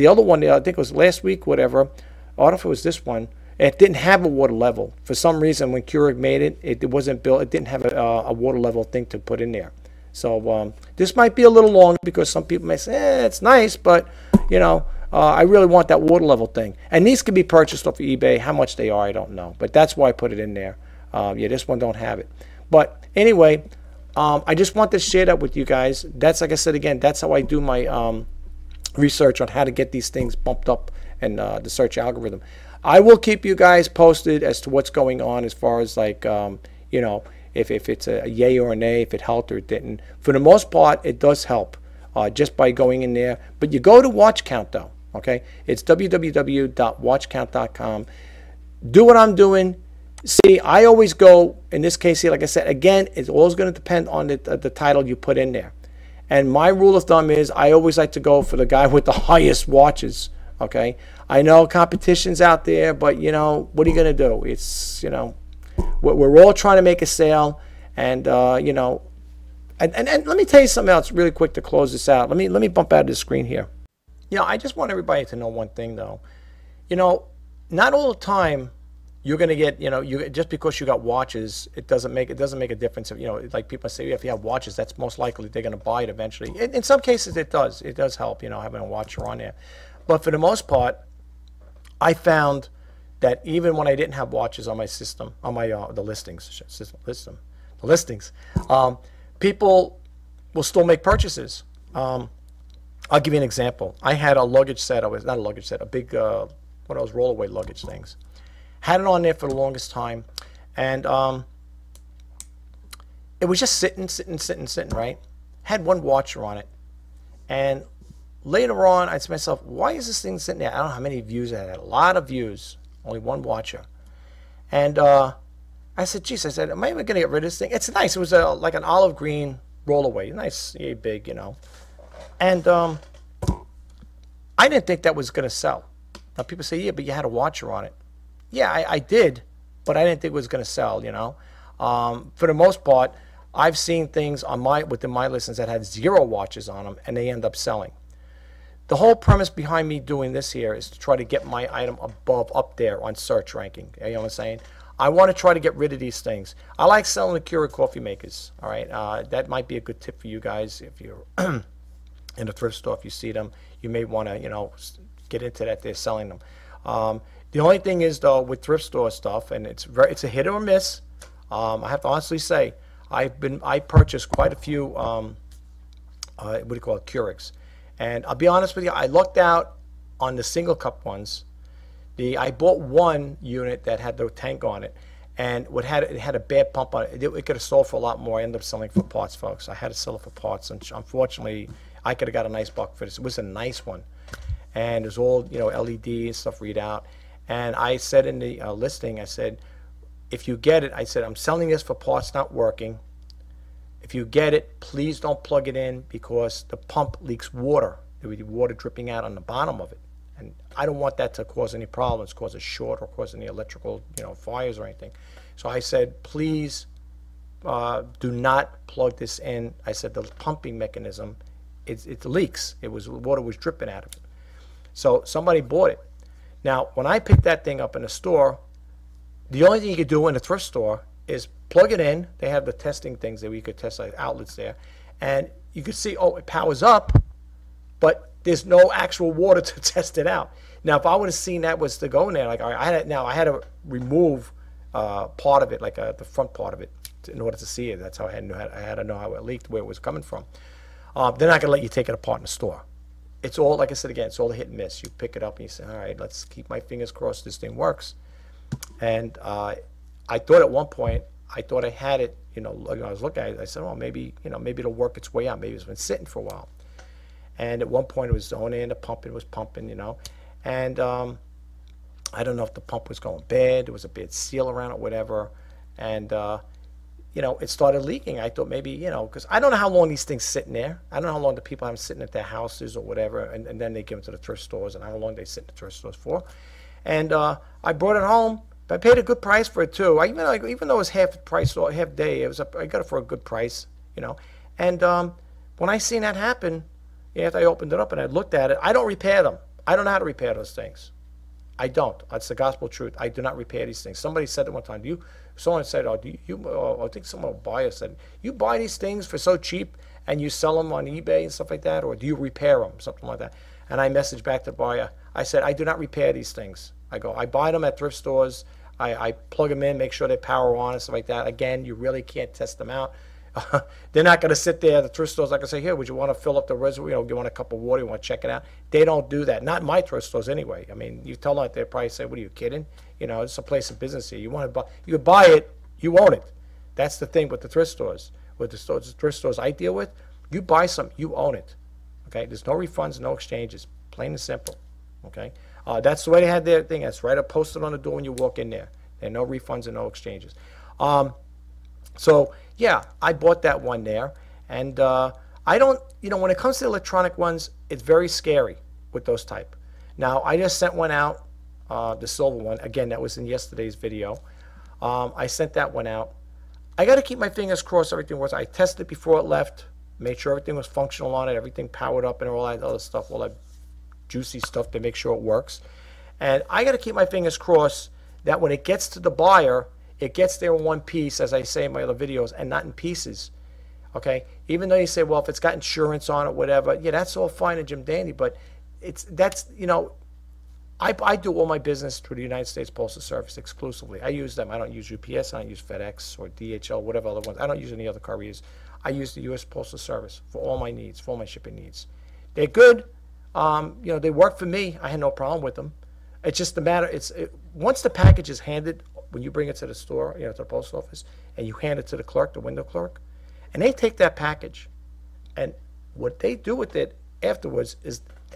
other one, I think it was last week, whatever. I don't know if it was this one. It didn't have a water level. For some reason, when Keurig made it, it wasn't built. It didn't have a water level thing to put in there. So this might be a little longer because some people may say, it's nice, but, you know, I really want that water level thing. And these can be purchased off of eBay. How much they are, I don't know. But that's why I put it in there. Yeah, this one don't have it. But anyway, I just want to share that with you guys. That's, like I said again, that's how I do my research on how to get these things bumped up in the search algorithm. I will keep you guys posted as to what's going on as far as like, you know, if it's a yay or a nay, if it helped or it didn't. For the most part, it does help just by going in there. But you go to watch count though, okay? It's www.watchcount.com. Do what I'm doing. See, I always go, in this case here, like I said, again, it's always going to depend on the title you put in there. And my rule of thumb is I always like to go for the guy with the highest watches, okay? I know competition's out there, but, you know, what are you going to do? It's, you know, we're all trying to make a sale, and, you know, and let me tell you something else really quick to close this out. Let me bump out of the screen here. You know, I just want everybody to know one thing, though. You know, not all the time you're going to get, you know, just because you got watches, it doesn't make a difference. If, you know, like people say, if you have watches, that's most likely they're going to buy it eventually. In some cases, it does help, you know, having a watcher on there. But for the most part, I found that even when I didn't have watches on my system, on my the listings, people will still make purchases. I'll give you an example. I had a luggage set. Not a luggage set, a big one of those rollaway luggage things. Had it on there for the longest time, and it was just sitting, right? Had one watcher on it, and later on, I said to myself, why is this thing sitting there? I don't know how many views it had. A lot of views, only one watcher. And I said, geez, I said, am I ever going to get rid of this thing? It's nice. It was like an olive green rollaway, nice, yeah, big, you know. And I didn't think that was going to sell. Now, people say, yeah, but you had a watcher on it. Yeah, I did, but I didn't think it was going to sell, you know. For the most part, I've seen things on within my listings that had 0 watches on them, and they end up selling. The whole premise behind me doing this here is to try to get my item up there on search ranking. You know what I'm saying? I want to try to get rid of these things. I like selling the Keurig coffee makers. All right, that might be a good tip for you guys if you're in a thrift store. If you see them, you may want to, you know, get into that. They're selling them. The only thing is, though, with thrift store stuff, and it's a hit or miss. I have to honestly say, I purchased quite a few what do you call it, Keurigs, and I'll be honest with you, I lucked out on the single cup ones. I bought one unit that had the tank on it, and it had a bad pump on it. It could have sold for a lot more. I ended up selling for parts, folks. I had to sell it for parts, and unfortunately, I could have got a nice buck for this. It was a nice one, and it was all, you know, LED and stuff read out. And I said in the listing, I said, if you get it, I said, I'm selling this for parts not working. If you get it, please don't plug it in because the pump leaks water. There would be water dripping out on the bottom of it. And I don't want that to cause any problems, cause a short or cause any electrical, you know, fires or anything. So I said, please do not plug this in. I said, the pumping mechanism, it leaks. Water was dripping out of it. So somebody bought it. Now, when I picked that thing up in the store, the only thing you could do in a thrift store is plug it in. They have the testing things that we could test, like outlets there. And you could see, oh, it powers up, but there's no actual water to test it out. Now, if I would have seen that was to go in there, like I had to remove part of it, like the front part of it, in order to see it. That's how I had to know how it leaked, where it was coming from. They're not going to let you take it apart in the store. It's all, like I said again, it's all a hit and miss. You pick it up and you say, all right, let's keep my fingers crossed this thing works. And I thought at one point, I thought I had it, you know, I was looking at it, I said, oh, maybe, you know, maybe it'll work its way out. Maybe it's been sitting for a while. And at one point it was zoning in, the pump, it was pumping, you know. And I don't know if the pump was going bad, there was a bad seal around it, whatever. And you know, it started leaking. I thought maybe, you know, because I don't know how long these things sit in there. I don't know how long the people have them sitting at their houses or whatever, and then they give them to the thrift stores, and how long they sit in the thrift stores for. And I brought it home. I paid a good price for it too. Even though it was half the price or half day, I got it for a good price, you know. And when I seen that happen, after I opened it up and I looked at it, I don't repair them. I don't know how to repair those things. I don't. That's the gospel truth. I do not repair these things. Somebody said it one time. Someone said, "Oh, I think someone buyer said, you buy these things for so cheap and you sell them on eBay and stuff like that, or do you repair them?" Something like that. And I messaged back to the buyer. I said, "I do not repair these things." I buy them at thrift stores. I plug them in, make sure they power on and stuff like that. Again, you really can't test them out. They're not going to sit there. The thrift store's not going to say, "Here, would you want to fill up the reservoir? You know, you want a cup of water? You want to check it out?" They don't do that. Not my thrift stores anyway. I mean, you tell them, they'll probably say, "What are you kidding? You know, it's a place of business here. You want to buy, you could buy it, you own it. That's the thing with the thrift stores. With the thrift stores I deal with, you buy something, you own it. Okay, there's no refunds, no exchanges, plain and simple. Okay, that's the way they had their thing. That's right up posted on the door when you walk in there. There are no refunds and no exchanges. So yeah, I bought that one there, and I don't, when it comes to electronic ones, it's very scary with those type. Now I just sent one out, the silver one. Again, that was in yesterday's video. I sent that one out. I got to keep my fingers crossed everything works. I tested before it left, made sure everything was functional on it, everything powered up and all that other stuff, all that juicy stuff to make sure it works. And I got to keep my fingers crossed that when it gets to the buyer, it gets there in one piece, as I say in my other videos, and not in pieces. Okay? Even though you say, well, if it's got insurance on it, whatever, yeah, that's all fine and Jim Dandy, but I do all my business through the United States Postal Service exclusively. I use them. I don't use UPS. I don't use FedEx or DHL, whatever other ones. I don't use any other couriers. I use the U.S. Postal Service for all my needs, for all my shipping needs. They're good. They work for me. I had no problem with them. It's just the matter. Once the package is handed, when you bring it to the store, to the post office, and you hand it to the clerk, the window clerk, and they take that package, and what they do with it afterwards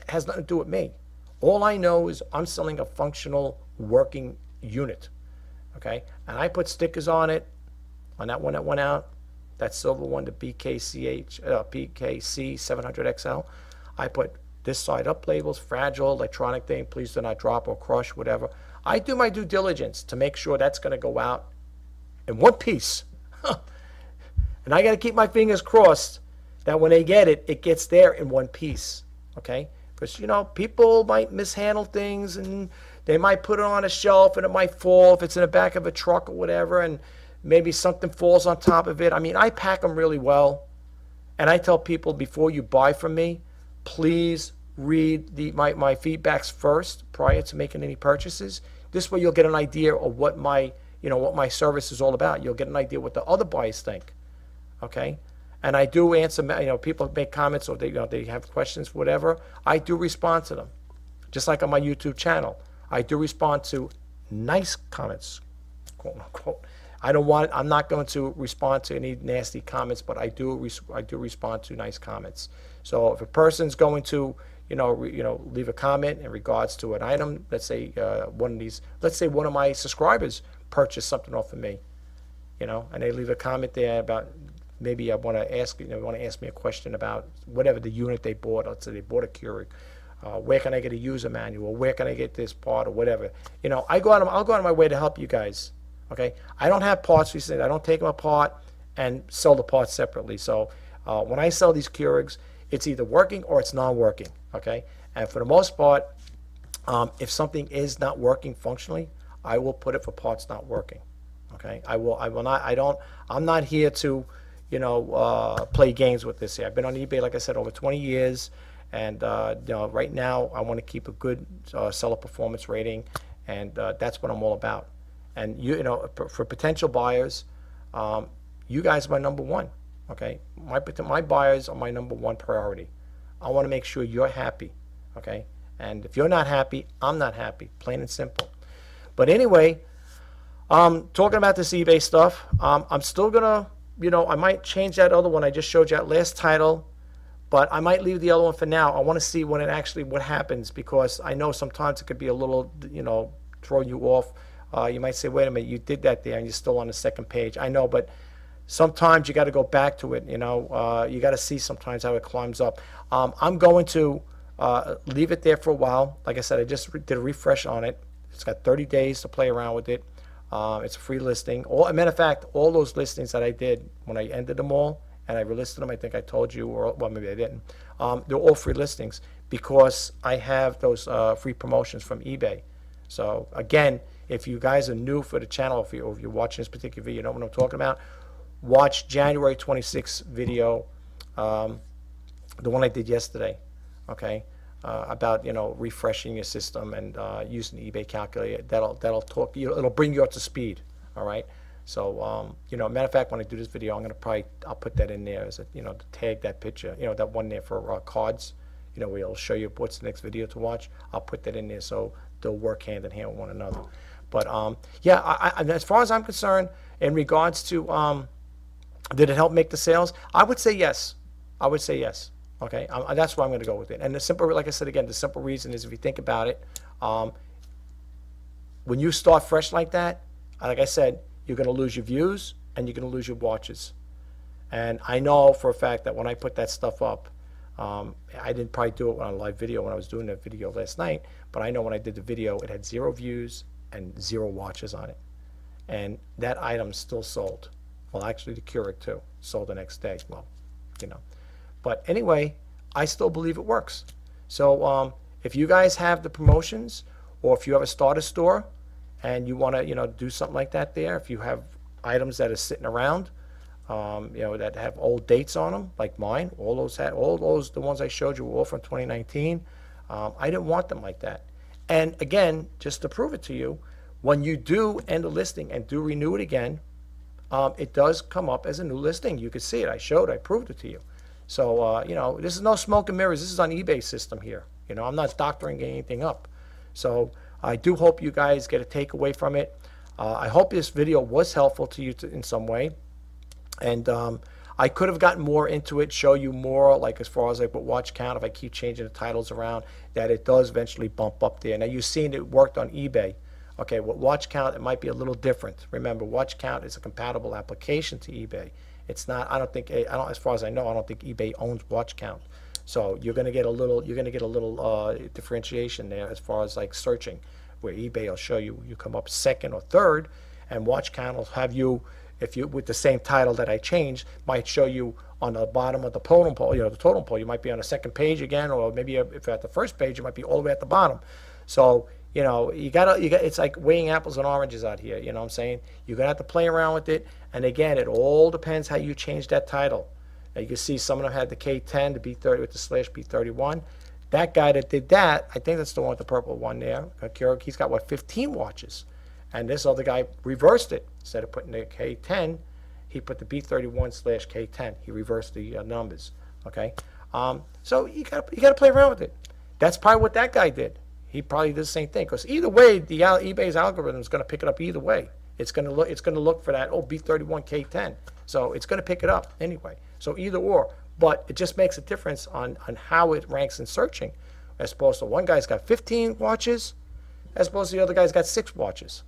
has nothing to do with me. All I know is I'm selling a functional working unit, okay? And I put stickers on it, on that one that went out, that silver one, the BKC 700XL. I put this side up labels, fragile, electronic thing, please do not drop or crush, whatever. I do my due diligence to make sure that's going to go out in one piece. And I got to keep my fingers crossed that when they get it, it gets there in one piece, okay? Because, people might mishandle things, and they might put it on a shelf and it might fall if it's in the back of a truck or whatever, and maybe something falls on top of it. I mean, I pack them really well, and I tell people before you buy from me, please read my feedbacks first prior to making any purchases. This way you'll get an idea of what my service is all about. You'll get an idea what the other buyers think, okay? And I do answer, people make comments or they have questions, whatever. I do respond to them. Just like on my YouTube channel. I do respond to nice comments, quote unquote. I'm not going to respond to any nasty comments, but I do respond to nice comments. So if a person's going to, leave a comment in regards to an item, let's say one of my subscribers purchased something off of me, and they leave a comment there about, maybe I want to ask, want to ask me a question about whatever the unit they bought. Let's say they bought a Keurig. Where can I get a user manual? Where can I get this part or whatever? I'll go out of my way to help you guys. Okay, I don't have parts. I don't take them apart and sell the parts separately. So when I sell these Keurigs, it's either working or it's not working. Okay, and for the most part, if something is not working functionally, I will put it for parts not working. Okay, I will not. I'm not here to play games with this here. I've been on eBay, like I said, over 20 years, and right now I want to keep a good seller performance rating, and that's what I'm all about. And for potential buyers, you guys are my number one. Okay, my buyers are my number one priority. I want to make sure you're happy. Okay, and if you're not happy, I'm not happy. Plain and simple. But anyway, talking about this eBay stuff, I'm still gonna. I might change that other one I just showed you, that last title, but I might leave the other one for now. I want to see what happens, because I know sometimes it could be a little, throw you off. You might say, wait a minute, you did that there and you're still on the second page. I know, but sometimes you got to go back to it, you got to see sometimes how it climbs up. I'm going to leave it there for a while. Like I said, I just did a refresh on it. It's got 30 days to play around with it. It's a free listing. As a matter of fact, all those listings that I did when I ended them all and I relisted them, I think I told you, or well, maybe I didn't. They're all free listings because I have those free promotions from eBay. So again, if you guys are new for the channel, if you're watching this particular video, you know what I'm talking about. Watch January 26th video, the one I did yesterday. Okay. About refreshing your system and using the eBay calculator. That'll talk. It'll bring you up to speed. All right. So matter of fact, when I do this video, I'll put that in there as to tag that picture. That one there for cards. Where it'll show you what's the next video to watch. I'll put that in there so they'll work hand in hand with one another. But yeah, as far as I'm concerned, in regards to, did it help make the sales? I would say yes. I would say yes. Okay, that's why I'm going to go with it. And the simple, like I said again, the simple reason is if you think about it, when you start fresh like that, like I said, you're going to lose your views and you're going to lose your watches. And I know for a fact that when I put that stuff up, I didn't probably do it on a live video when I was doing that video last night, but I know when I did the video, it had 0 views and 0 watches on it. And that item still sold. Well, actually the Keurig too, sold the next day. Well, you know. But anyway, I still believe it works. So if you guys have the promotions, or if you have a starter store and you want to, you know, do something like that there, if you have items that are sitting around, you know, that have old dates on them, like mine, all those, the ones I showed you were all from 2019. I didn't want them like that. And again, just to prove it to you, when you do end a listing and do renew it again, it does come up as a new listing. You can see it. I proved it to you. So, you know, this is no smoke and mirrors. This is on eBay system here. You know, I'm not doctoring anything up. So I do hope you guys get a takeaway from it. I hope this video was helpful to you in some way. And I could have gotten more into it, show you more, like as far as like what watch count, if I keep changing the titles around, that it does eventually bump up there. Now you've seen it worked on eBay. Okay, what watch count, it might be a little different. Remember, watch count is a compatible application to eBay. It's not, as far as I know, I don't think eBay owns watch count. So you're gonna get a little, differentiation there as far as like searching, where eBay will show you, you come up second or third, and watch count will have you, if you, with the same title that I changed, might show you on the bottom of the totem pole, you know, the totem pole, you might be on the second page again, or maybe if you're at the first page, you might be all the way at the bottom. So, you know, it's like weighing apples and oranges out here, you know what I'm saying? You're gonna have to play around with it, and again, it all depends how you change that title. Now you can see some of them had the K10, the B30 with the slash B31. That guy that did that, I think that's the one with the purple one there, Keurig, he's got what, 15 watches. And this other guy reversed it. Instead of putting the K10, he put the B31 slash K10. He reversed the numbers. Okay, so you gotta play around with it. That's probably what that guy did. He probably did the same thing, because either way, the eBay's algorithm is going to pick it up either way. It's going to look for that, oh, B31 K10. So it's going to pick it up anyway. So either or, but it just makes a difference on how it ranks in searching, as opposed to one guy's got 15 watches, as opposed to the other guy's got 6 watches.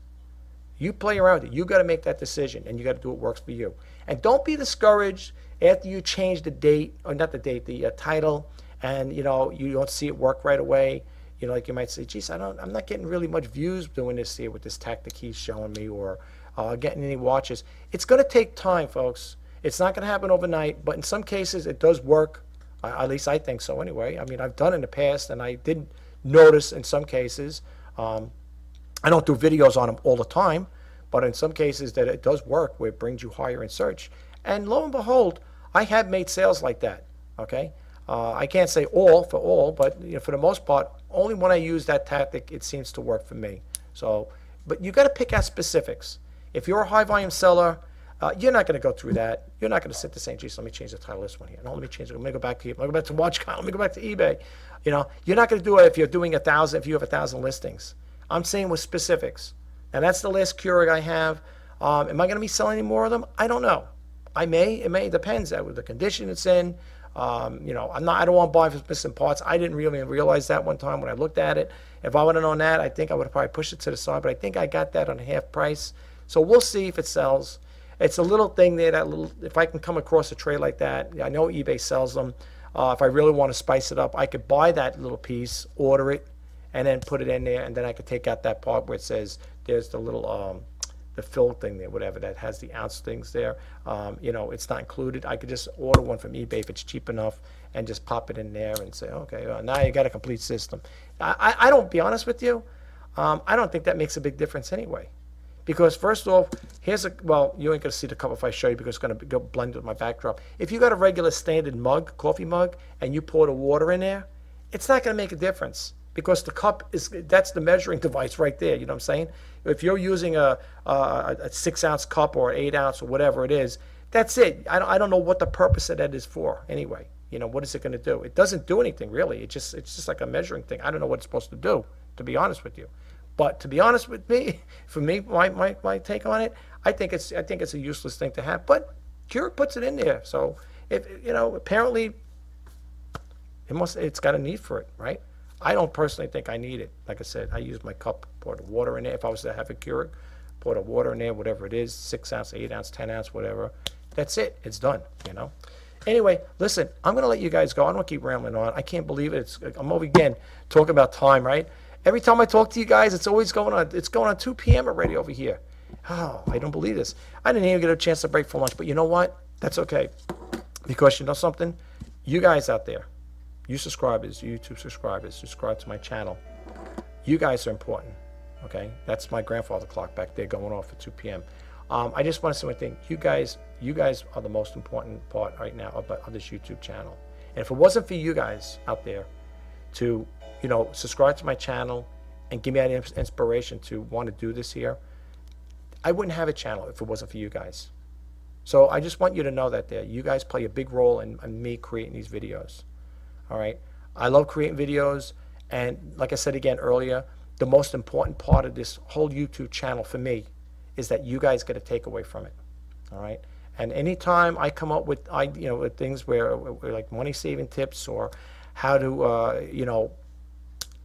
You play around with it. You got to make that decision, and you got to do what works for you. And don't be discouraged after you change the date, or not the date, the title, and you know you don't see it work right away. You know, like you might say, geez, I'm not getting really much views doing this here with this tactic he's showing me, or getting any watches. It's going to take time, folks. It's not going to happen overnight, but in some cases it does work. At least I think so anyway. I mean, I've done it in the past, and I did notice in some cases. I don't do videos on them all the time, but in some cases that it does work, where it brings you higher in search. And lo and behold, I have made sales like that, okay? I can't say all for all, but you know, for the most part, only when I use that tactic, it seems to work for me. So, but you got to pick out specifics. If you're a high volume seller, you're not going to go through that. You're not going to sit there saying, geez, let me change the title of this one here. No, let me change it. Let me go back here. Let me go back to watch count. Let me go back to eBay. You know, you're not going to do it if you're doing 1,000, if you have 1,000 listings. I'm saying with specifics. And that's the last Keurig I have. Am I going to be selling any more of them? I don't know. I may. It depends with the condition it's in. You know, I don't want to buy for missing parts. I didn't really realize that one time when I looked at it. If I would have known that, I think I would have probably pushed it to the side, but I think I got that on half price. So we'll see if it sells. It's a little thing there, if I can come across a tray like that, I know eBay sells them. If I really want to spice it up, I could buy that little piece, order it, and then put it in there, and then I could take out that part where it says there's the little the fill thing there, whatever, that has the ounce things there. You know, it's not included. I could just order one from eBay if it's cheap enough and just pop it in there and say, okay, well, now you got a complete system. I don't, be honest with you, I don't think that makes a big difference anyway. Because first off, here's a, well, you ain't gonna see the cup if I show you because it's gonna go blend with my backdrop. If you got a regular standard mug, coffee mug, and you pour the water in there, it's not gonna make a difference. Because the cup that's the measuring device right there, you know what I'm saying? If you're using a 6-ounce cup or an 8-ounce or whatever it is, that's it. I don't know what the purpose of that is for anyway. You know, what is it going to do? It doesn't do anything really. It's just like a measuring thing. I don't know what it's supposed to do, to be honest with you. But to be honest with me, for me, my take on it, I think it's a useless thing to have. But Keurig puts it in there, so if apparently it's got a need for it, right? I don't personally think I need it. Like I said, I use my cup, pour the water in there. If I was to have a Keurig, pour the water in there, whatever it is, 6 ounce, 8 ounce, 10 ounce, whatever. That's it. It's done, Anyway, listen, I'm going to let you guys go. I don't want to keep rambling on. I can't believe it. I'm over again talking about time, right? Every time I talk to you guys, it's always going on. It's going on 2 p.m. already over here. Oh, I don't believe this. I didn't even get a chance to break for lunch, but you know what? That's okay. Because you know something? You guys out there, you subscribers, you YouTube subscribers, subscribe to my channel. You guys are important, okay? That's my grandfather clock back there going off at 2 p.m. I just want to say one thing. You guys are the most important part right now of this YouTube channel. And if it wasn't for you guys out there to, subscribe to my channel and give me that inspiration to want to do this here, I wouldn't have a channel if it wasn't for you guys. So I just want you to know that you guys play a big role in me creating these videos. All right. I love creating videos. And like I said again earlier, the most important part of this whole YouTube channel for me is that you guys get a takeaway from it. All right. And anytime I come up with, with things where like money saving tips or how to,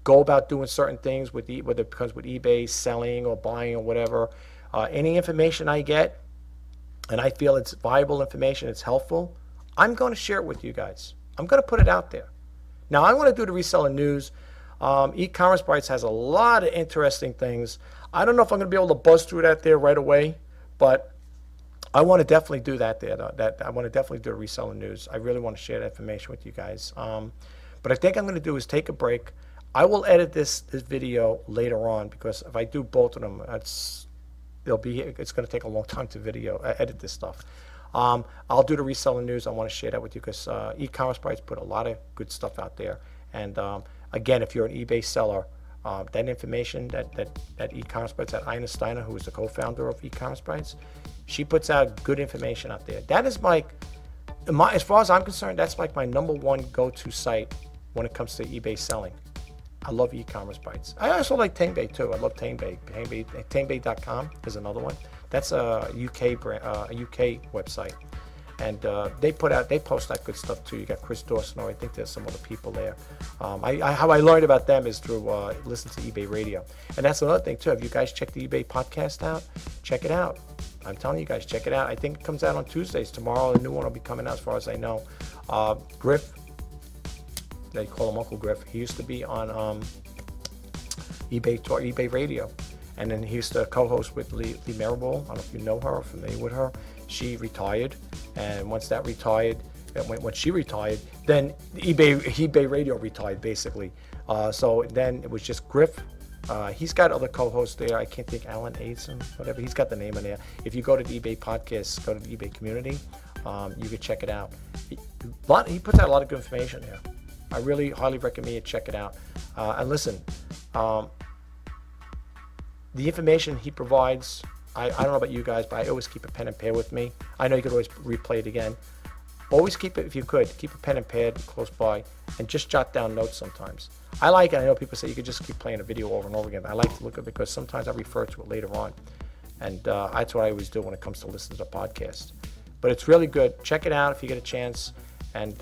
go about doing certain things with whether it becomes with eBay, selling or buying or whatever, any information I get and I feel it's viable information, it's helpful, I'm going to share it with you guys. I'm going to put it out there. Now, I want to do the reseller news. E-commerce Bites has a lot of interesting things. I don't know if I'm going to be able to buzz through that there right away, but I want to definitely do that there. I want to definitely do a reseller news. I really want to share that information with you guys. But I think I'm going to do is take a break. I will edit this video later on because if I do both of them, it's going to take a long time to edit this stuff. I'll do the reseller news. I want to share that with you because e-commerce Bites put a lot of good stuff out there. And again, if you're an eBay seller, that information that e-commerce Bites, that Ina Steiner, who is the co-founder of e-commerce Bites, she puts out good information out there. That is as far as I'm concerned, that's like my #1 go-to site when it comes to eBay selling. I love e-commerce Bites. I also like Tanebay too. I love Tanebay. Tanebay.com is another one. That's a UK brand, a UK website, and they post out good stuff too. You got Chris Dawson, or I think there's some other people there. How I learned about them is through listening to eBay Radio, and that's another thing too. If you guys check the eBay podcast out, check it out. I'm telling you guys, check it out. I think it comes out on Tuesdays. Tomorrow, a new one will be coming out, as far as I know. Griff. They call him Uncle Griff. He used to be on eBay Radio, and then he used to co-host with Lee Marable. I don't know if you know her or familiar with her. She retired, and once that retired, when she retired, then eBay Radio retired basically. So then it was just Griff. He's got other co-hosts there. I can't think, Alan Aidson, whatever. He's got the name in there. If you go to the eBay podcast, go to the eBay community, you can check it out. He puts out a lot of good information there. I really highly recommend you check it out. And listen, the information he provides, I don't know about you guys, but I always keep a pen and pad with me. I know you could always replay it again. Always keep it, if you could, keep a pen and pad close by and just jot down notes sometimes. I like it. I know people say you could just keep playing a video over and over again. I like to look at it because sometimes I refer to it later on. And that's what I always do when it comes to listening to the podcast. But it's really good. Check it out if you get a chance. And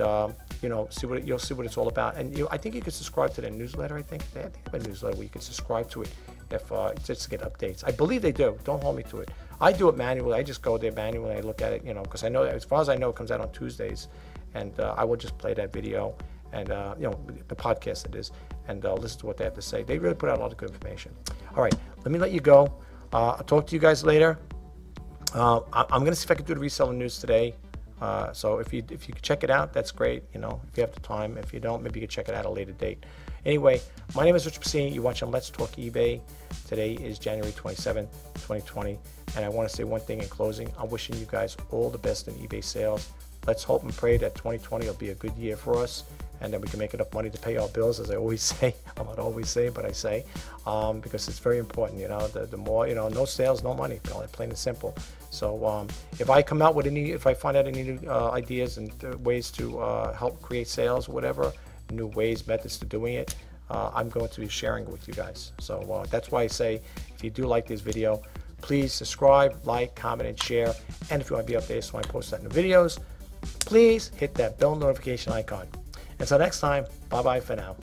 you'll see what it's all about. And I think you can subscribe to their newsletter. I think they have a newsletter where you can subscribe to it if just to get updates. I believe they do. Don't hold me to it. I do it manually. I just go there manually. I look at it, because I know, as far as I know, it comes out on Tuesdays, and I will just play that video and the podcast it is, and listen to what they have to say. They really put out a lot of good information. All right, let me let you go. I'll talk to you guys later. I'm gonna see if I can do the reseller news today. So if you could check it out, that's great. If you have the time. If you don't, maybe you could check it out at a later date. Anyway, my name is Rich Pasini. You're watching Let's Talk eBay. Today is January 27th, 2020. And I want to say one thing in closing. I'm wishing you guys all the best in eBay sales. Let's hope and pray that 2020 will be a good year for us, and that we can make enough money to pay our bills, as I always say. I'm not always say, but I say, because it's very important. The more, no sales, no money, plain and simple. So if I come out with if I find out any new ideas and ways to help create sales or whatever, new ways, methods to doing it, I'm going to be sharing it with you guys. So that's why I say, if you do like this video, please subscribe, like, comment, and share. And if you want to be updated when I post that new videos, please hit that bell notification icon. Until next time, bye-bye for now.